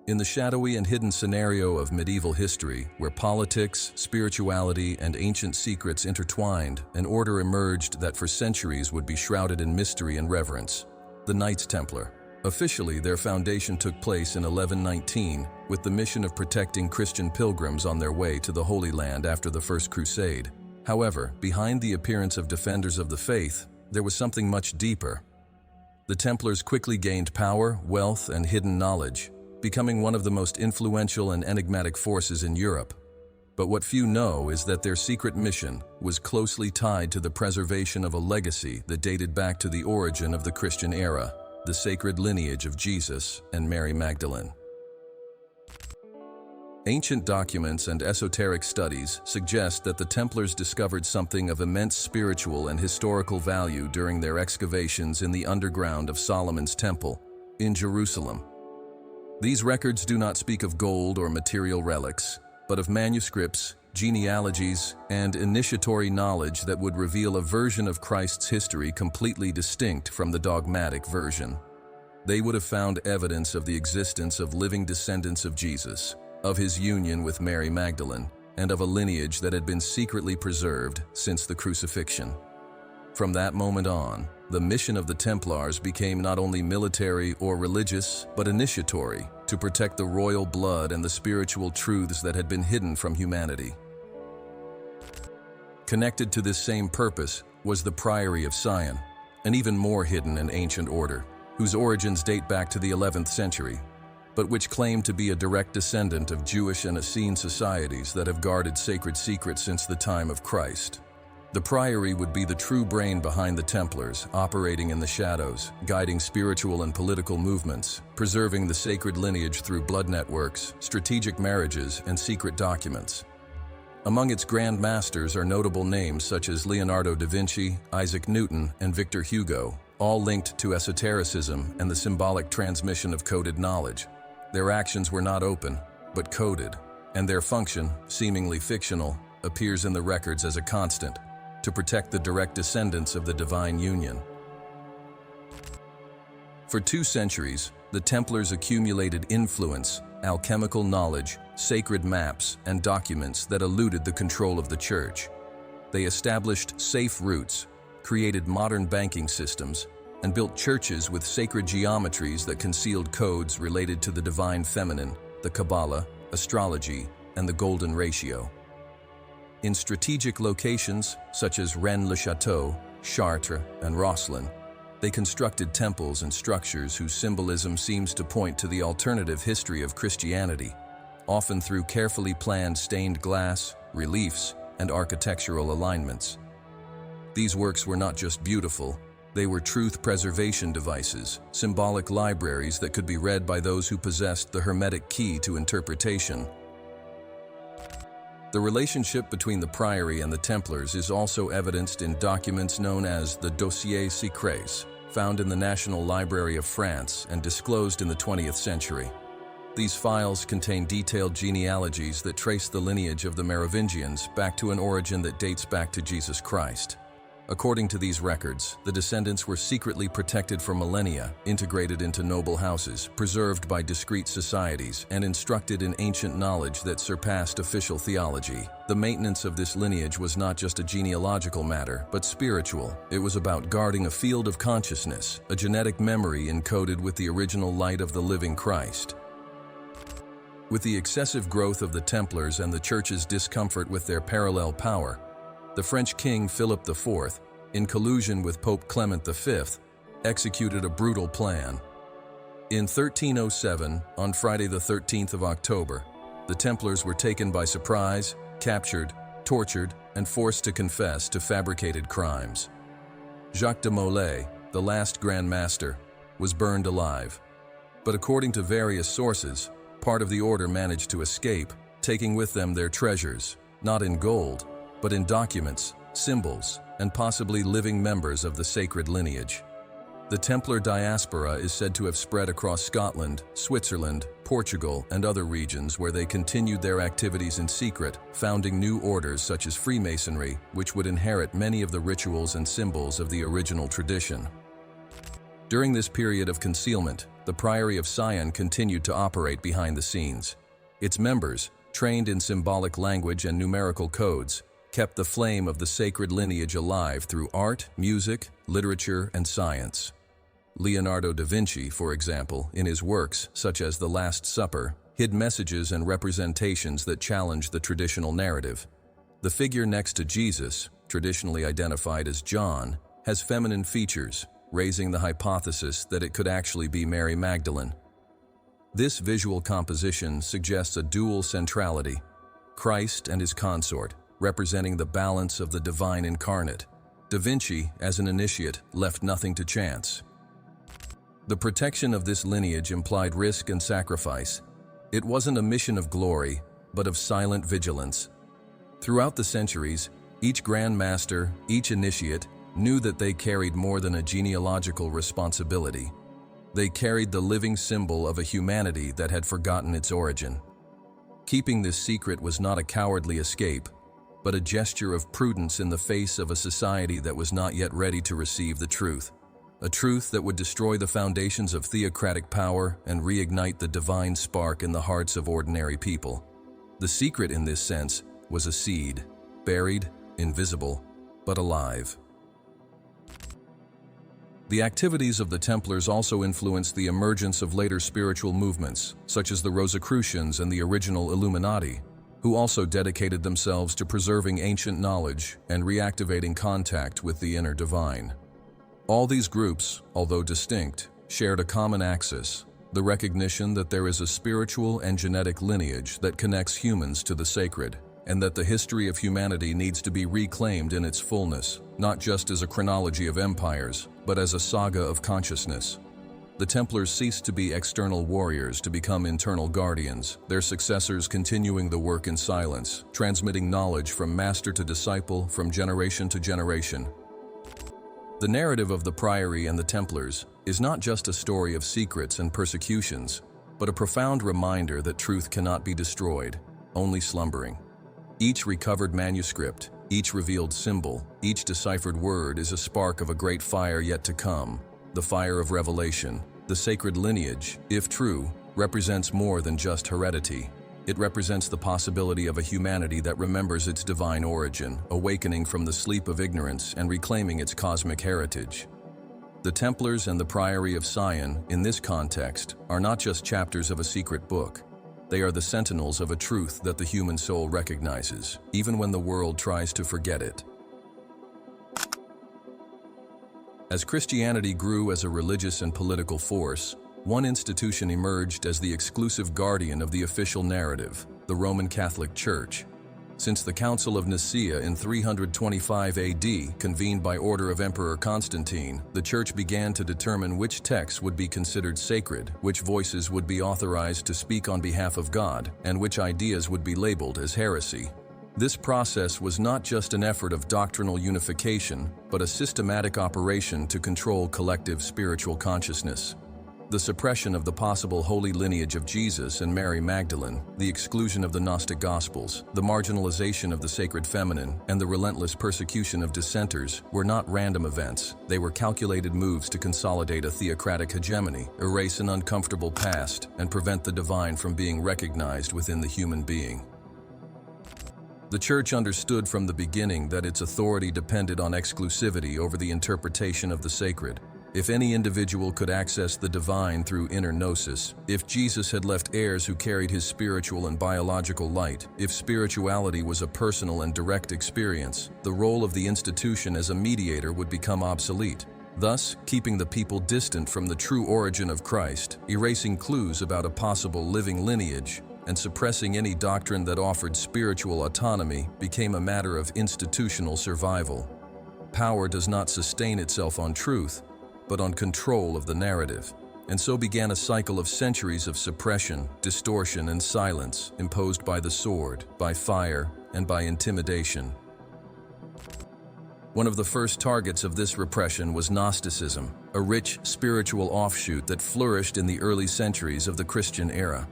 In the shadowy and hidden scenario of medieval history, where politics, spirituality, and ancient secrets intertwined, an order emerged that for centuries would be shrouded in mystery and reverence: the Knights Templar. Officially, their foundation took place in 1119, with the mission of protecting Christian pilgrims on their way to the Holy Land after the First Crusade. However, behind the appearance of defenders of the faith, there was something much deeper. The Templars quickly gained power, wealth, and hidden knowledge, becoming one of the most influential and enigmatic forces in Europe. But what few know is that their secret mission was closely tied to the preservation of a legacy that dated back to the origin of the Christian era, the sacred lineage of Jesus and Mary Magdalene. Ancient documents and esoteric studies suggest that the Templars discovered something of immense spiritual and historical value during their excavations in the underground of Solomon's Temple in Jerusalem. These records do not speak of gold or material relics, but of manuscripts, genealogies, and initiatory knowledge that would reveal a version of Christ's history completely distinct from the dogmatic version. They would have found evidence of the existence of living descendants of Jesus, of his union with Mary Magdalene, and of a lineage that had been secretly preserved since the crucifixion. From that moment on, the mission of the Templars became not only military or religious, but initiatory, to protect the royal blood and the spiritual truths that had been hidden from humanity. Connected to this same purpose was the Priory of Sion, an even more hidden and ancient order, whose origins date back to the 11th century, but which claimed to be a direct descendant of Jewish and Essene societies that have guarded sacred secrets since the time of Christ. The Priory would be the true brain behind the Templars, operating in the shadows, guiding spiritual and political movements, preserving the sacred lineage through blood networks, strategic marriages, and secret documents. Among its grand masters are notable names such as Leonardo da Vinci, Isaac Newton, and Victor Hugo, all linked to esotericism and the symbolic transmission of coded knowledge. Their actions were not open, but coded, and their function, seemingly fictional, appears in the records as a constant, to protect the direct descendants of the divine union. For 2 centuries, the Templars accumulated influence, alchemical knowledge, sacred maps, and documents that eluded the control of the Church. They established safe routes, created modern banking systems, and built churches with sacred geometries that concealed codes related to the divine feminine, the Kabbalah, astrology, and the Golden Ratio. In strategic locations, such as Rennes-le-Château, Chartres, and Rosslyn, they constructed temples and structures whose symbolism seems to point to the alternative history of Christianity, often through carefully planned stained glass, reliefs, and architectural alignments. These works were not just beautiful, they were truth preservation devices, symbolic libraries that could be read by those who possessed the hermetic key to interpretation. The relationship between the Priory and the Templars is also evidenced in documents known as the Dossiers Secrets, found in the National Library of France and disclosed in the 20th century. These files contain detailed genealogies that trace the lineage of the Merovingians back to an origin that dates back to Jesus Christ. According to these records, the descendants were secretly protected for millennia, integrated into noble houses, preserved by discreet societies, and instructed in ancient knowledge that surpassed official theology. The maintenance of this lineage was not just a genealogical matter, but spiritual. It was about guarding a field of consciousness, a genetic memory encoded with the original light of the living Christ. With the excessive growth of the Templars and the Church's discomfort with their parallel power, the French king Philip IV, in collusion with Pope Clement V, executed a brutal plan. In 1307, on Friday the 13th of October, the Templars were taken by surprise, captured, tortured, and forced to confess to fabricated crimes. Jacques de Molay, the last Grand Master, was burned alive. But according to various sources, part of the order managed to escape, taking with them their treasures, not in gold, but in documents, symbols, and possibly living members of the sacred lineage. The Templar diaspora is said to have spread across Scotland, Switzerland, Portugal, and other regions where they continued their activities in secret, founding new orders such as Freemasonry, which would inherit many of the rituals and symbols of the original tradition. During this period of concealment, the Priory of Sion continued to operate behind the scenes. Its members, trained in symbolic language and numerical codes, kept the flame of the sacred lineage alive through art, music, literature, and science. Leonardo da Vinci, for example, in his works, such as The Last Supper, hid messages and representations that challenged the traditional narrative. The figure next to Jesus, traditionally identified as John, has feminine features, raising the hypothesis that it could actually be Mary Magdalene. This visual composition suggests a dual centrality, Christ and his consort, representing the balance of the divine incarnate. Da Vinci, as an initiate, left nothing to chance. The protection of this lineage implied risk and sacrifice. It wasn't a mission of glory, but of silent vigilance. Throughout the centuries, each Grand Master, each initiate, knew that they carried more than a genealogical responsibility. They carried the living symbol of a humanity that had forgotten its origin. Keeping this secret was not a cowardly escape, but a gesture of prudence in the face of a society that was not yet ready to receive the truth. A truth that would destroy the foundations of theocratic power and reignite the divine spark in the hearts of ordinary people. The secret, in this sense, was a seed, buried, invisible, but alive. The activities of the Templars also influenced the emergence of later spiritual movements, such as the Rosicrucians and the original Illuminati, who also dedicated themselves to preserving ancient knowledge and reactivating contact with the inner divine. All these groups, although distinct, shared a common axis, the recognition that there is a spiritual and genetic lineage that connects humans to the sacred, and that the history of humanity needs to be reclaimed in its fullness, not just as a chronology of empires, but as a saga of consciousness. The Templars ceased to be external warriors to become internal guardians, their successors continuing the work in silence, transmitting knowledge from master to disciple, from generation to generation. The narrative of the Priory and the Templars is not just a story of secrets and persecutions, but a profound reminder that truth cannot be destroyed, only slumbering. Each recovered manuscript, each revealed symbol, each deciphered word is a spark of a great fire yet to come, the fire of revelation. The sacred lineage, if true, represents more than just heredity. It represents the possibility of a humanity that remembers its divine origin, awakening from the sleep of ignorance and reclaiming its cosmic heritage. The Templars and the Priory of Sion, in this context, are not just chapters of a secret book. They are the sentinels of a truth that the human soul recognizes, even when the world tries to forget it. As Christianity grew as a religious and political force, one institution emerged as the exclusive guardian of the official narrative, the Roman Catholic Church. Since the Council of Nicaea in 325 AD, convened by order of Emperor Constantine, the Church began to determine which texts would be considered sacred, which voices would be authorized to speak on behalf of God, and which ideas would be labeled as heresy. This process was not just an effort of doctrinal unification, but a systematic operation to control collective spiritual consciousness. The suppression of the possible holy lineage of Jesus and Mary Magdalene, the exclusion of the Gnostic Gospels, the marginalization of the sacred feminine, and the relentless persecution of dissenters were not random events. They were calculated moves to consolidate a theocratic hegemony, erase an uncomfortable past, and prevent the divine from being recognized within the human being. The Church understood from the beginning that its authority depended on exclusivity over the interpretation of the sacred. If any individual could access the divine through inner gnosis, if Jesus had left heirs who carried his spiritual and biological light, if spirituality was a personal and direct experience, the role of the institution as a mediator would become obsolete, thus keeping the people distant from the true origin of Christ, erasing clues about a possible living lineage, and suppressing any doctrine that offered spiritual autonomy became a matter of institutional survival. Power does not sustain itself on truth, but on control of the narrative, and so began a cycle of centuries of suppression, distortion, and silence imposed by the sword, by fire, and by intimidation. One of the first targets of this repression was Gnosticism, a rich spiritual offshoot that flourished in the early centuries of the Christian era.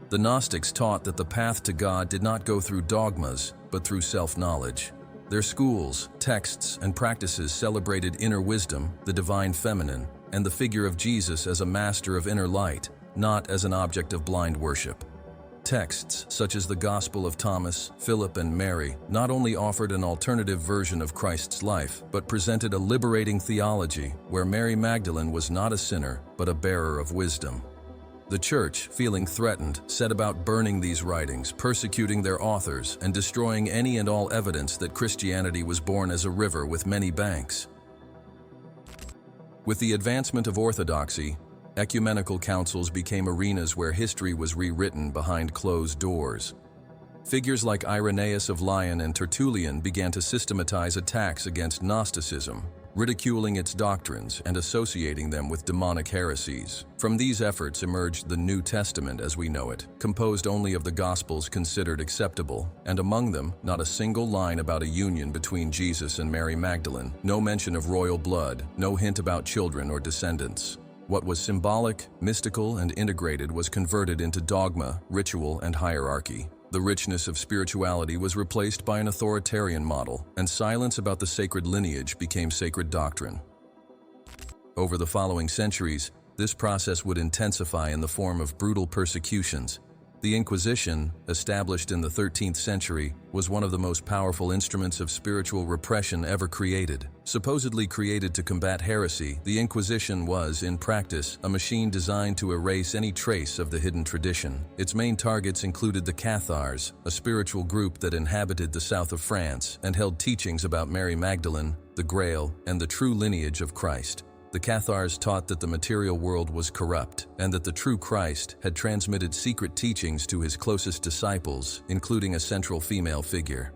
The Gnostics taught that the path to God did not go through dogmas, but through self-knowledge. Their schools, texts, and practices celebrated inner wisdom, the divine feminine, and the figure of Jesus as a master of inner light, not as an object of blind worship. Texts such as the Gospel of Thomas, Philip, and Mary not only offered an alternative version of Christ's life, but presented a liberating theology where Mary Magdalene was not a sinner, but a bearer of wisdom. The Church, feeling threatened, set about burning these writings, persecuting their authors, and destroying any and all evidence that Christianity was born as a river with many banks. With the advancement of orthodoxy, ecumenical councils became arenas where history was rewritten behind closed doors. Figures like Irenaeus of Lyon and Tertullian began to systematize attacks against Gnosticism, ridiculing its doctrines and associating them with demonic heresies. From these efforts emerged the New Testament as we know it, composed only of the Gospels considered acceptable, and among them, not a single line about a union between Jesus and Mary Magdalene, no mention of royal blood, no hint about children or descendants. What was symbolic, mystical, and integrated was converted into dogma, ritual, and hierarchy. The richness of spirituality was replaced by an authoritarian model, and silence about the sacred lineage became sacred doctrine. Over the following centuries, this process would intensify in the form of brutal persecutions. The Inquisition, established in the 13th century, was one of the most powerful instruments of spiritual repression ever created. Supposedly created to combat heresy, the Inquisition was, in practice, a machine designed to erase any trace of the hidden tradition. Its main targets included the Cathars, a spiritual group that inhabited the south of France and held teachings about Mary Magdalene, the Grail, and the true lineage of Christ. The Cathars taught that the material world was corrupt and that the true Christ had transmitted secret teachings to his closest disciples, including a central female figure.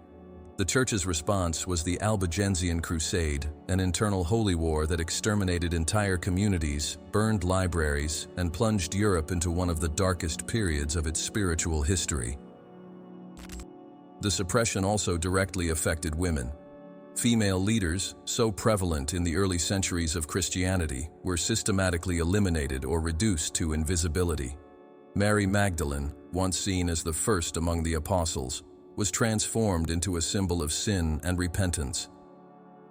The Church's response was the Albigensian Crusade, an internal holy war that exterminated entire communities, burned libraries, and plunged Europe into one of the darkest periods of its spiritual history. The suppression also directly affected women. Female leaders, so prevalent in the early centuries of Christianity, were systematically eliminated or reduced to invisibility. Mary Magdalene, once seen as the first among the apostles, was transformed into a symbol of sin and repentance.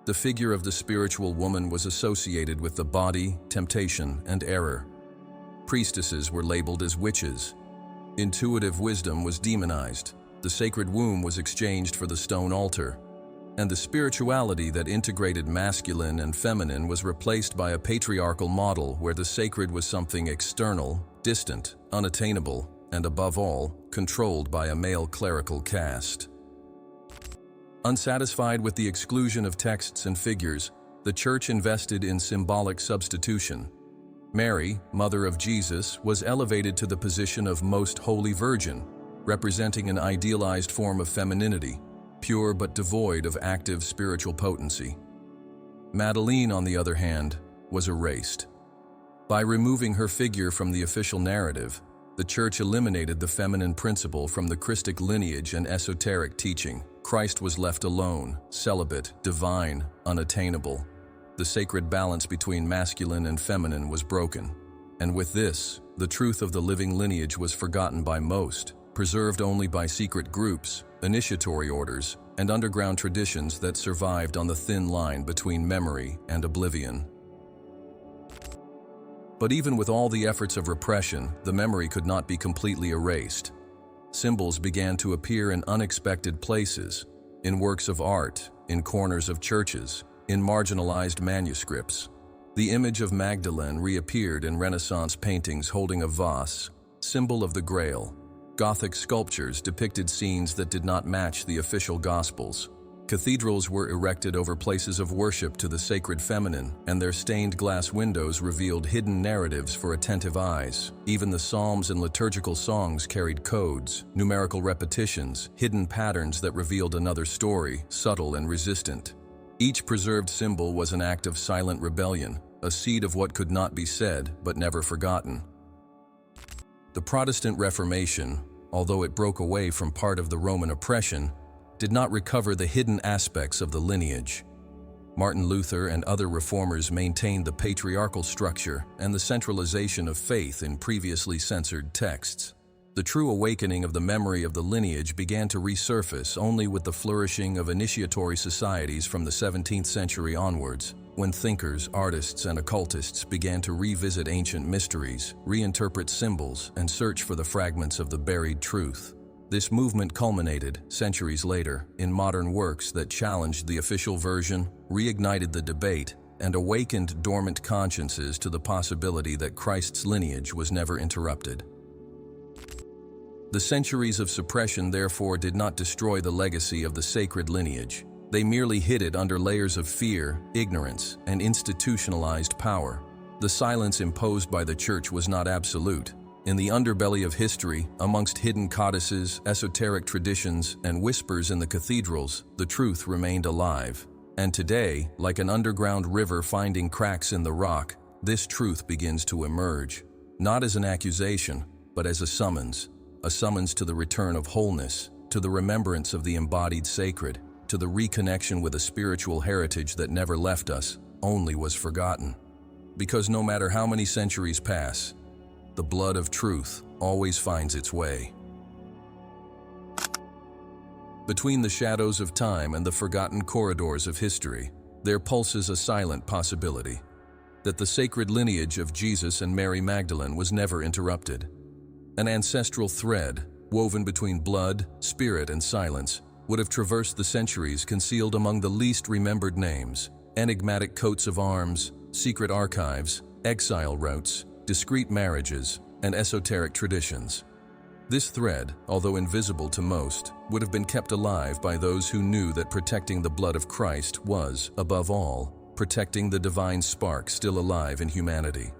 The figure of the spiritual woman was associated with the body, temptation, and error. Priestesses were labeled as witches. Intuitive wisdom was demonized. The sacred womb was exchanged for the stone altar. And the spirituality that integrated masculine and feminine was replaced by a patriarchal model where the sacred was something external, distant, unattainable, and above all, controlled by a male clerical caste. Unsatisfied with the exclusion of texts and figures, the Church invested in symbolic substitution. Mary, mother of Jesus, was elevated to the position of Most Holy Virgin, representing an idealized form of femininity, pure but devoid of active spiritual potency. Madeleine, on the other hand, was erased. By removing her figure from the official narrative, the Church eliminated the feminine principle from the Christic lineage and esoteric teaching. Christ was left alone, celibate, divine, unattainable. The sacred balance between masculine and feminine was broken. And with this, the truth of the living lineage was forgotten by most, preserved only by secret groups, initiatory orders, and underground traditions that survived on the thin line between memory and oblivion. But even with all the efforts of repression, the memory could not be completely erased. Symbols began to appear in unexpected places, in works of art, in corners of churches, in marginalized manuscripts. The image of Magdalene reappeared in Renaissance paintings holding a vase, symbol of the Grail. Gothic sculptures depicted scenes that did not match the official Gospels. Cathedrals were erected over places of worship to the sacred feminine, and their stained glass windows revealed hidden narratives for attentive eyes. Even the psalms and liturgical songs carried codes, numerical repetitions, hidden patterns that revealed another story, subtle and resistant. Each preserved symbol was an act of silent rebellion, a seed of what could not be said but never forgotten. The Protestant Reformation, although it broke away from part of the Roman oppression, did not recover the hidden aspects of the lineage. Martin Luther and other reformers maintained the patriarchal structure and the centralization of faith in previously censored texts. The true awakening of the memory of the lineage began to resurface only with the flourishing of initiatory societies from the 17th century onwards, when thinkers, artists, and occultists began to revisit ancient mysteries, reinterpret symbols, and search for the fragments of the buried truth. This movement culminated, centuries later, in modern works that challenged the official version, reignited the debate, and awakened dormant consciences to the possibility that Christ's lineage was never interrupted. The centuries of suppression therefore did not destroy the legacy of the sacred lineage. They merely hid it under layers of fear, ignorance, and institutionalized power. The silence imposed by the Church was not absolute. In the underbelly of history, amongst hidden codices, esoteric traditions, and whispers in the cathedrals, the truth remained alive. And today, like an underground river finding cracks in the rock, this truth begins to emerge, not as an accusation, but as a summons to the return of wholeness, to the remembrance of the embodied sacred, to the reconnection with a spiritual heritage that never left us, only was forgotten. Because no matter how many centuries pass, the blood of truth always finds its way. Between the shadows of time and the forgotten corridors of history, there pulses a silent possibility that the sacred lineage of Jesus and Mary Magdalene was never interrupted. An ancestral thread, woven between blood, spirit, and silence, would have traversed the centuries concealed among the least remembered names, enigmatic coats of arms, secret archives, exile routes, discreet marriages, and esoteric traditions. This thread, although invisible to most, would have been kept alive by those who knew that protecting the blood of Christ was, above all, protecting the divine spark still alive in humanity.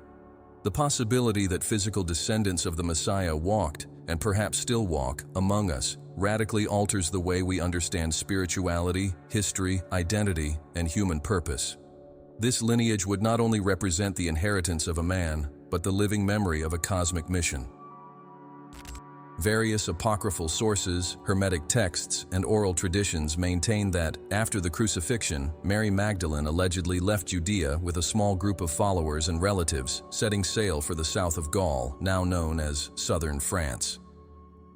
The possibility that physical descendants of the Messiah walked, and perhaps still walk, among us radically alters the way we understand spirituality, history, identity, and human purpose. This lineage would not only represent the inheritance of a man, but the living memory of a cosmic mission. Various apocryphal sources, hermetic texts, and oral traditions maintain that, after the crucifixion, Mary Magdalene allegedly left Judea with a small group of followers and relatives, setting sail for the south of Gaul, now known as southern France.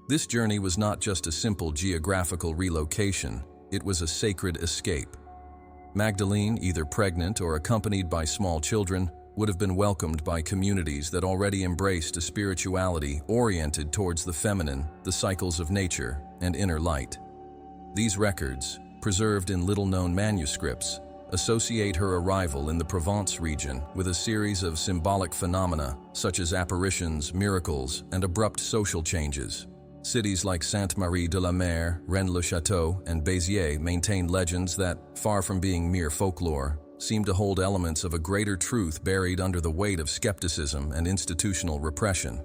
This journey was not just a simple geographical relocation, it was a sacred escape. Magdalene, either pregnant or accompanied by small children, would have been welcomed by communities that already embraced a spirituality oriented towards the feminine, the cycles of nature, and inner light. These records, preserved in little-known manuscripts, associate her arrival in the Provence region with a series of symbolic phenomena such as apparitions, miracles, and abrupt social changes. Cities like Sainte-Marie-de-la-Mer, Rennes-le-Château, and Béziers maintain legends that, far from being mere folklore, seem to hold elements of a greater truth buried under the weight of skepticism and institutional repression.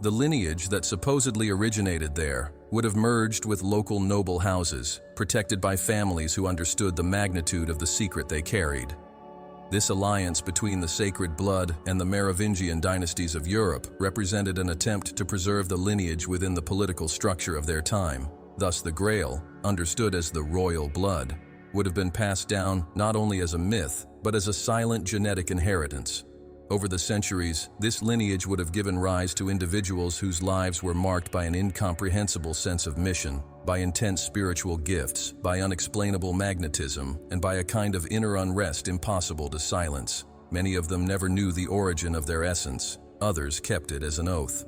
The lineage that supposedly originated there would have merged with local noble houses, protected by families who understood the magnitude of the secret they carried. This alliance between the sacred blood and the Merovingian dynasties of Europe represented an attempt to preserve the lineage within the political structure of their time. Thus, the Grail, understood as the royal blood, would have been passed down not only as a myth, but as a silent genetic inheritance. Over the centuries, this lineage would have given rise to individuals whose lives were marked by an incomprehensible sense of mission, by intense spiritual gifts, by unexplainable magnetism, and by a kind of inner unrest impossible to silence. Many of them never knew the origin of their essence, others kept it as an oath.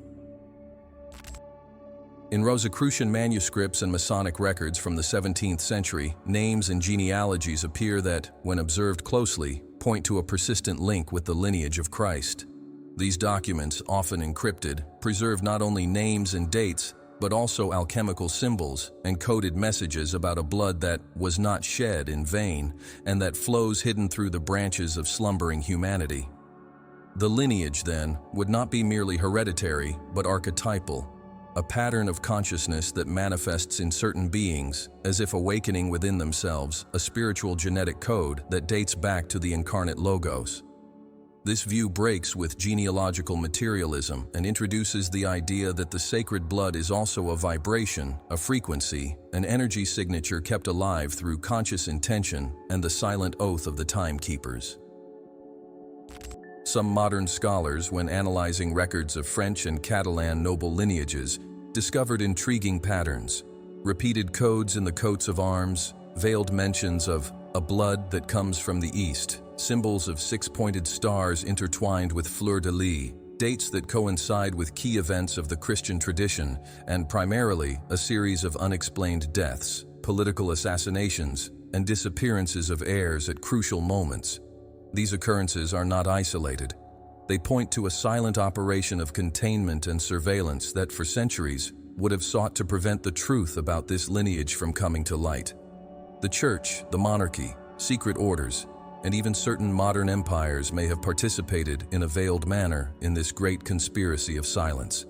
In Rosicrucian manuscripts and Masonic records from the 17th century, names and genealogies appear that, when observed closely, point to a persistent link with the lineage of Christ. These documents, often encrypted, preserve not only names and dates, but also alchemical symbols and coded messages about a blood that was not shed in vain and that flows hidden through the branches of slumbering humanity. The lineage, then, would not be merely hereditary, but archetypal, a pattern of consciousness that manifests in certain beings, as if awakening within themselves a spiritual genetic code that dates back to the incarnate Logos. This view breaks with genealogical materialism and introduces the idea that the sacred blood is also a vibration, a frequency, an energy signature kept alive through conscious intention and the silent oath of the timekeepers. Some modern scholars, when analyzing records of French and Catalan noble lineages, discovered intriguing patterns, repeated codes in the coats of arms, veiled mentions of a blood that comes from the east, symbols of six-pointed stars intertwined with fleur-de-lis, dates that coincide with key events of the Christian tradition, and primarily a series of unexplained deaths, political assassinations, and disappearances of heirs at crucial moments. These occurrences are not isolated. They point to a silent operation of containment and surveillance that, for centuries, would have sought to prevent the truth about this lineage from coming to light. The Church, the monarchy, secret orders, and even certain modern empires may have participated in a veiled manner in this great conspiracy of silence.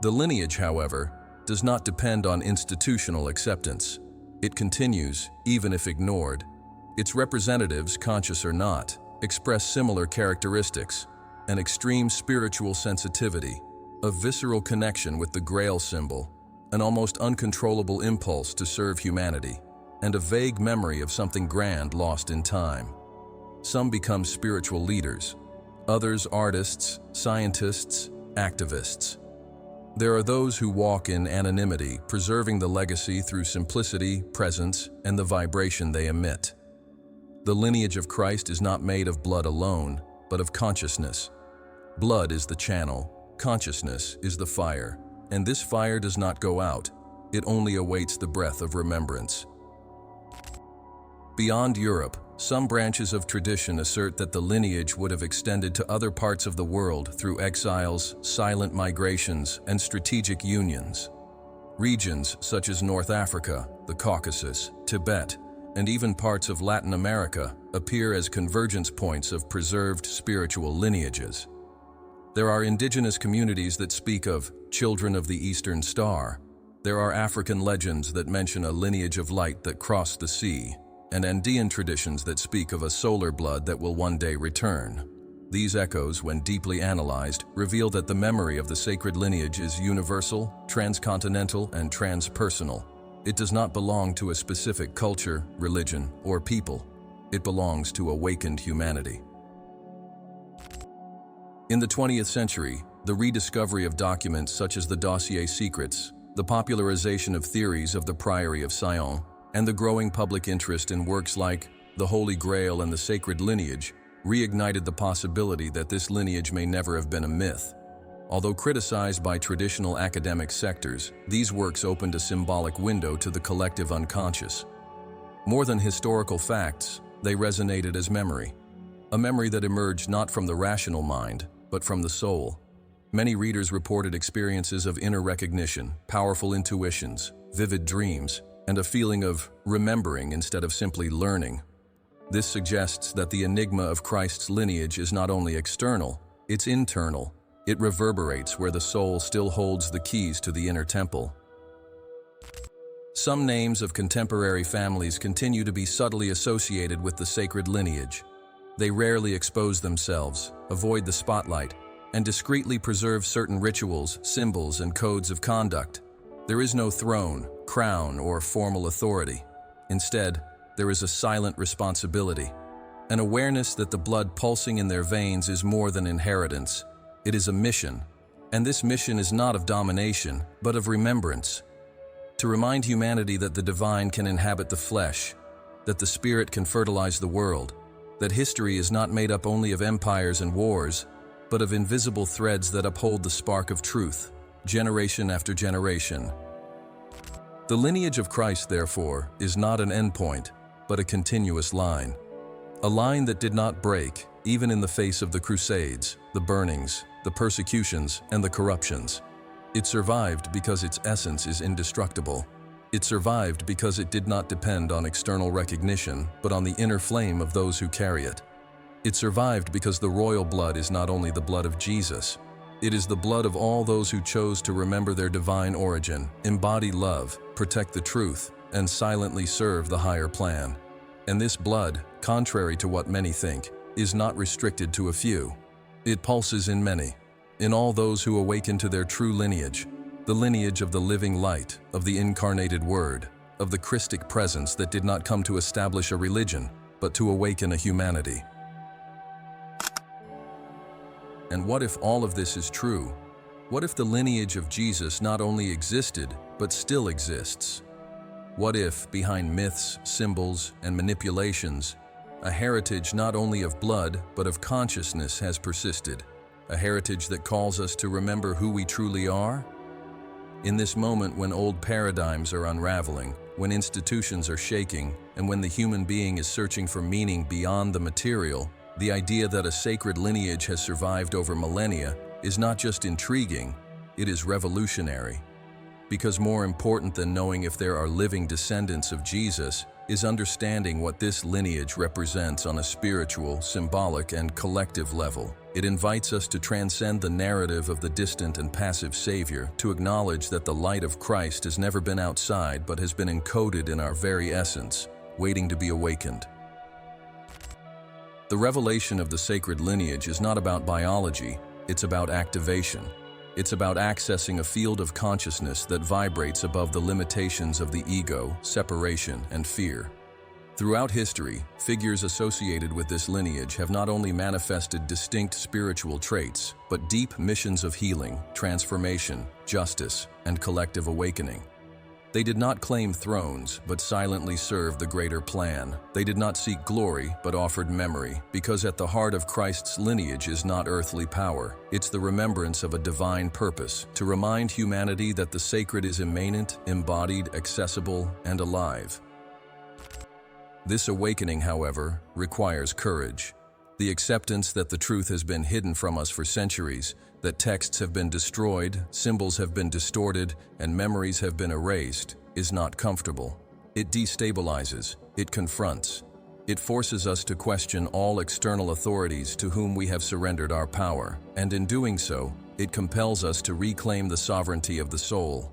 The lineage, however, does not depend on institutional acceptance. It continues, even if ignored. Its representatives, conscious or not, express similar characteristics: an extreme spiritual sensitivity, a visceral connection with the Grail symbol, an almost uncontrollable impulse to serve humanity, and a vague memory of something grand lost in time. Some become spiritual leaders, others artists, scientists, activists. There are those who walk in anonymity, preserving the legacy through simplicity, presence, and the vibration they emit. The lineage of Christ is not made of blood alone, but of consciousness. Blood is the channel, consciousness is the fire, and this fire does not go out, it only awaits the breath of remembrance. Beyond Europe, some branches of tradition assert that the lineage would have extended to other parts of the world through exiles, silent migrations, and strategic unions. Regions such as North Africa, the Caucasus, Tibet, and even parts of Latin America appear as convergence points of preserved spiritual lineages. There are indigenous communities that speak of children of the Eastern Star. There are African legends that mention a lineage of light that crossed the sea, and Andean traditions that speak of a solar blood that will one day return. These echoes, when deeply analyzed, reveal that the memory of the sacred lineage is universal, transcontinental, and transpersonal. It does not belong to a specific culture, religion, or people. It belongs to awakened humanity. In the 20th century, the rediscovery of documents such as the Dossier Secrets, the popularization of theories of the Priory of Sion, and the growing public interest in works like the Holy Grail and the Sacred Lineage reignited the possibility that this lineage may never have been a myth. Although criticized by traditional academic sectors, these works opened a symbolic window to the collective unconscious. More than historical facts, they resonated as memory, a memory that emerged not from the rational mind, but from the soul. Many readers reported experiences of inner recognition, powerful intuitions, vivid dreams, and a feeling of remembering instead of simply learning. This suggests that the enigma of Christ's lineage is not only external, it's internal. It reverberates where the soul still holds the keys to the inner temple. Some names of contemporary families continue to be subtly associated with the sacred lineage. They rarely expose themselves, avoid the spotlight, and discreetly preserve certain rituals, symbols, and codes of conduct. There is no throne, crown, or formal authority. Instead, there is a silent responsibility, an awareness that the blood pulsing in their veins is more than inheritance. It is a mission, and this mission is not of domination, but of remembrance. To remind humanity that the divine can inhabit the flesh, that the spirit can fertilize the world, that history is not made up only of empires and wars, but of invisible threads that uphold the spark of truth. generation after generation. The lineage of Christ, therefore, is not an endpoint, but a continuous line. A line that did not break, even in the face of the Crusades, the burnings, the persecutions, and the corruptions. It survived because its essence is indestructible. It survived because it did not depend on external recognition, but on the inner flame of those who carry it. It survived because the royal blood is not only the blood of Jesus, it is the blood of all those who chose to remember their divine origin, embody love, protect the truth, and silently serve the higher plan. And this blood, contrary to what many think, is not restricted to a few. It pulses in many, in all those who awaken to their true lineage, the lineage of the living light, of the incarnated Word, of the Christic presence that did not come to establish a religion, but to awaken a humanity. And what if all of this is true? What if the lineage of Jesus not only existed, but still exists? What if, behind myths, symbols, and manipulations, a heritage not only of blood, but of consciousness has persisted? A heritage that calls us to remember who we truly are? In this moment when old paradigms are unraveling, when institutions are shaking, and when the human being is searching for meaning beyond the material, the idea that a sacred lineage has survived over millennia is not just intriguing, it is revolutionary. Because more important than knowing if there are living descendants of Jesus is understanding what this lineage represents on a spiritual, symbolic, and collective level. It invites us to transcend the narrative of the distant and passive Savior, to acknowledge that the light of Christ has never been outside but has been encoded in our very essence, waiting to be awakened. The revelation of the sacred lineage is not about biology, it's about activation. It's about accessing a field of consciousness that vibrates above the limitations of the ego, separation, and fear. Throughout history, figures associated with this lineage have not only manifested distinct spiritual traits, but deep missions of healing, transformation, justice, and collective awakening. They did not claim thrones, but silently served the greater plan. They did not seek glory, but offered memory, because at the heart of Christ's lineage is not earthly power. It's the remembrance of a divine purpose, to remind humanity that the sacred is immanent, embodied, accessible, and alive. This awakening, however, requires courage. The acceptance that the truth has been hidden from us for centuries, that texts have been destroyed, symbols have been distorted, and memories have been erased, is not comfortable. It destabilizes, it confronts. It forces us to question all external authorities to whom we have surrendered our power, and in doing so, it compels us to reclaim the sovereignty of the soul.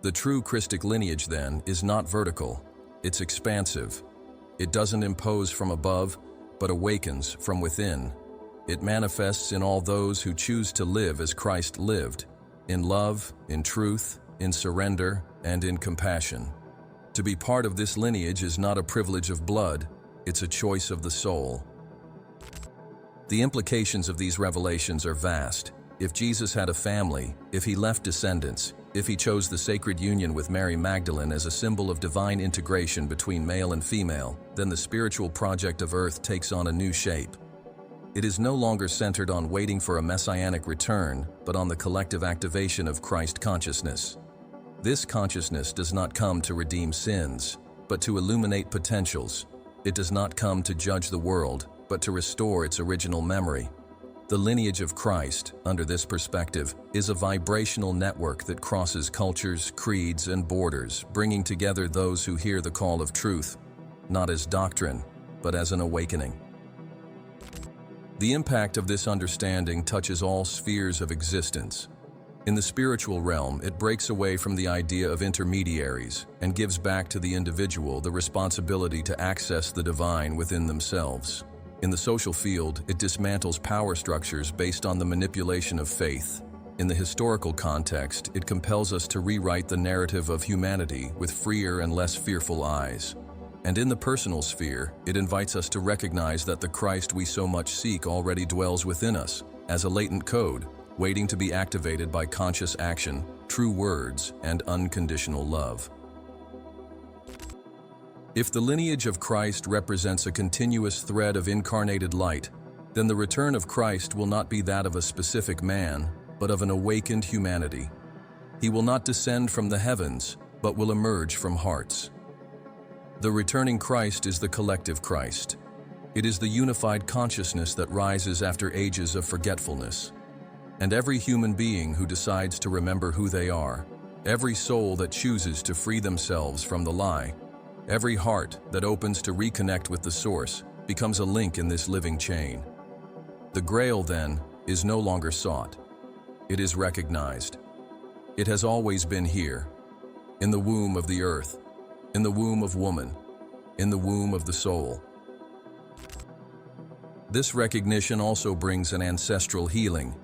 The true Christic lineage, then, is not vertical, it's expansive. It doesn't impose from above, but awakens from within. It manifests in all those who choose to live as Christ lived, in love, in truth, in surrender, and in compassion. To be part of this lineage is not a privilege of blood, it's a choice of the soul. The implications of these revelations are vast. If Jesus had a family, if he left descendants, if he chose the sacred union with Mary Magdalene as a symbol of divine integration between male and female, then the spiritual project of earth takes on a new shape. It is no longer centered on waiting for a messianic return, but on the collective activation of Christ consciousness. This consciousness does not come to redeem sins, but to illuminate potentials. It does not come to judge the world, but to restore its original memory. The lineage of Christ, under this perspective, is a vibrational network that crosses cultures, creeds, and borders, bringing together those who hear the call of truth, not as doctrine, but as an awakening. The impact of this understanding touches all spheres of existence. In the spiritual realm, it breaks away from the idea of intermediaries and gives back to the individual the responsibility to access the divine within themselves. In the social field, it dismantles power structures based on the manipulation of faith. In the historical context, it compels us to rewrite the narrative of humanity with freer and less fearful eyes. And in the personal sphere, it invites us to recognize that the Christ we so much seek already dwells within us, as a latent code, waiting to be activated by conscious action, true words, and unconditional love. If the lineage of Christ represents a continuous thread of incarnated light, then the return of Christ will not be that of a specific man, but of an awakened humanity. He will not descend from the heavens, but will emerge from hearts. The returning Christ is the collective Christ. It is the unified consciousness that rises after ages of forgetfulness. And every human being who decides to remember who they are, every soul that chooses to free themselves from the lie, every heart that opens to reconnect with the source, becomes a link in this living chain. The Grail, then, is no longer sought. It is recognized. It has always been here, in the womb of the earth, in the womb of woman, in the womb of the soul. This recognition also brings an ancestral healing.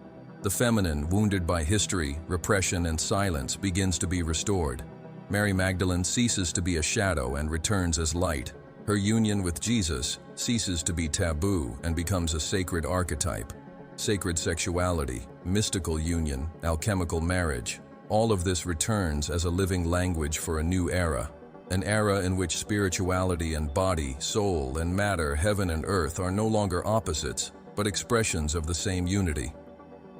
The feminine, wounded by history, repression, and silence, begins to be restored. Mary Magdalene ceases to be a shadow and returns as light. Her union with Jesus ceases to be taboo and becomes a sacred archetype. Sacred sexuality, mystical union, alchemical marriage, all of this returns as a living language for a new era. An era in which spirituality and body, soul and matter, heaven and earth are no longer opposites, but expressions of the same unity.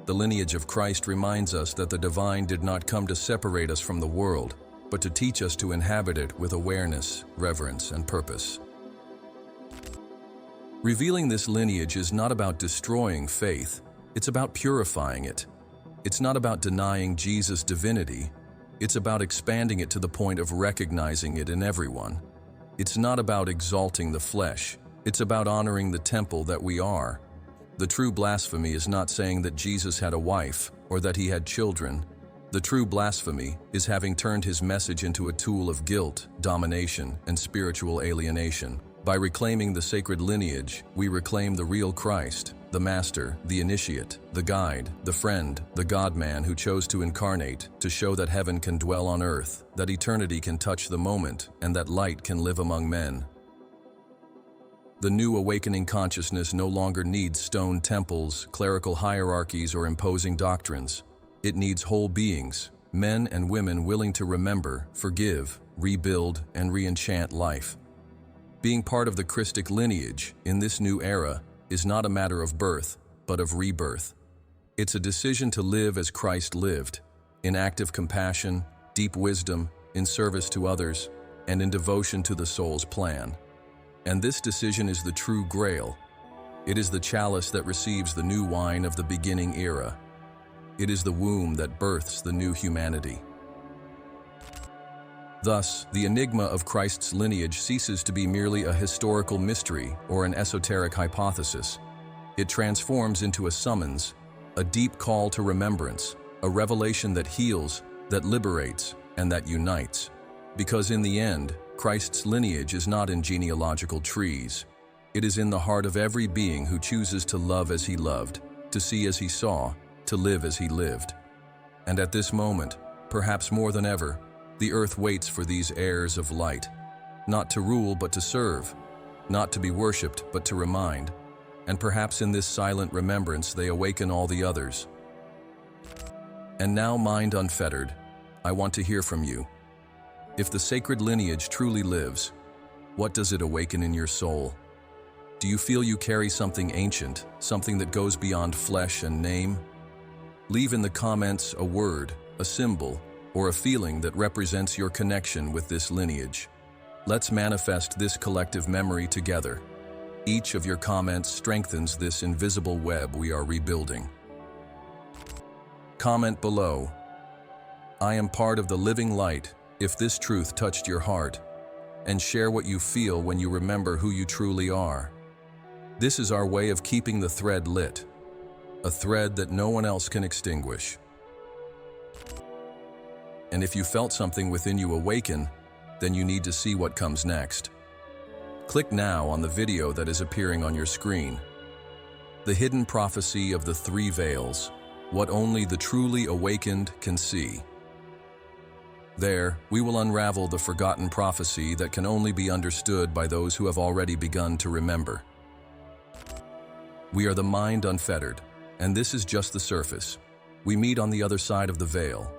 The lineage of Christ reminds us that the divine did not come to separate us from the world, but to teach us to inhabit it with awareness, reverence, and purpose. Revealing this lineage is not about destroying faith, it's about purifying it. It's not about denying Jesus' divinity, it's about expanding it to the point of recognizing it in everyone. It's not about exalting the flesh, it's about honoring the temple that we are. The true blasphemy is not saying that Jesus had a wife or that he had children. The true blasphemy is having turned his message into a tool of guilt, domination, and spiritual alienation. By reclaiming the sacred lineage, we reclaim the real Christ, the master, the initiate, the guide, the friend, the God-man who chose to incarnate, to show that heaven can dwell on earth, that eternity can touch the moment, and that light can live among men. The new awakening consciousness no longer needs stone temples, clerical hierarchies, or imposing doctrines. It needs whole beings, men and women willing to remember, forgive, rebuild, and re-enchant life. Being part of the Christic lineage in this new era is not a matter of birth, but of rebirth. It's a decision to live as Christ lived, in active compassion, deep wisdom, in service to others, and in devotion to the soul's plan. And this decision is the true Grail. It is the chalice that receives the new wine of the beginning era. It is the womb that births the new humanity. Thus, the enigma of Christ's lineage ceases to be merely a historical mystery or an esoteric hypothesis. It transforms into a summons, a deep call to remembrance, a revelation that heals, that liberates, and that unites. Because in the end, Christ's lineage is not in genealogical trees. It is in the heart of every being who chooses to love as he loved, to see as he saw, to live as he lived. And at this moment, perhaps more than ever, the earth waits for these heirs of light, not to rule but to serve, not to be worshipped but to remind, and perhaps in this silent remembrance they awaken all the others. And now, mind unfettered, I want to hear from you. If the sacred lineage truly lives, what does it awaken in your soul? Do you feel you carry something ancient, something that goes beyond flesh and name? Leave in the comments a word, a symbol, or a feeling that represents your connection with this lineage. Let's manifest this collective memory together. Each of your comments strengthens this invisible web we are rebuilding. Comment below, I am part of the living light, if this truth touched your heart, and share what you feel when you remember who you truly are. This is our way of keeping the thread lit, a thread that no one else can extinguish. And if you felt something within you awaken, then you need to see what comes next. Click now on the video that is appearing on your screen. The hidden prophecy of the three veils, what only the truly awakened can see. There, we will unravel the forgotten prophecy that can only be understood by those who have already begun to remember. We are the mind unfettered, and this is just the surface. We meet on the other side of the veil,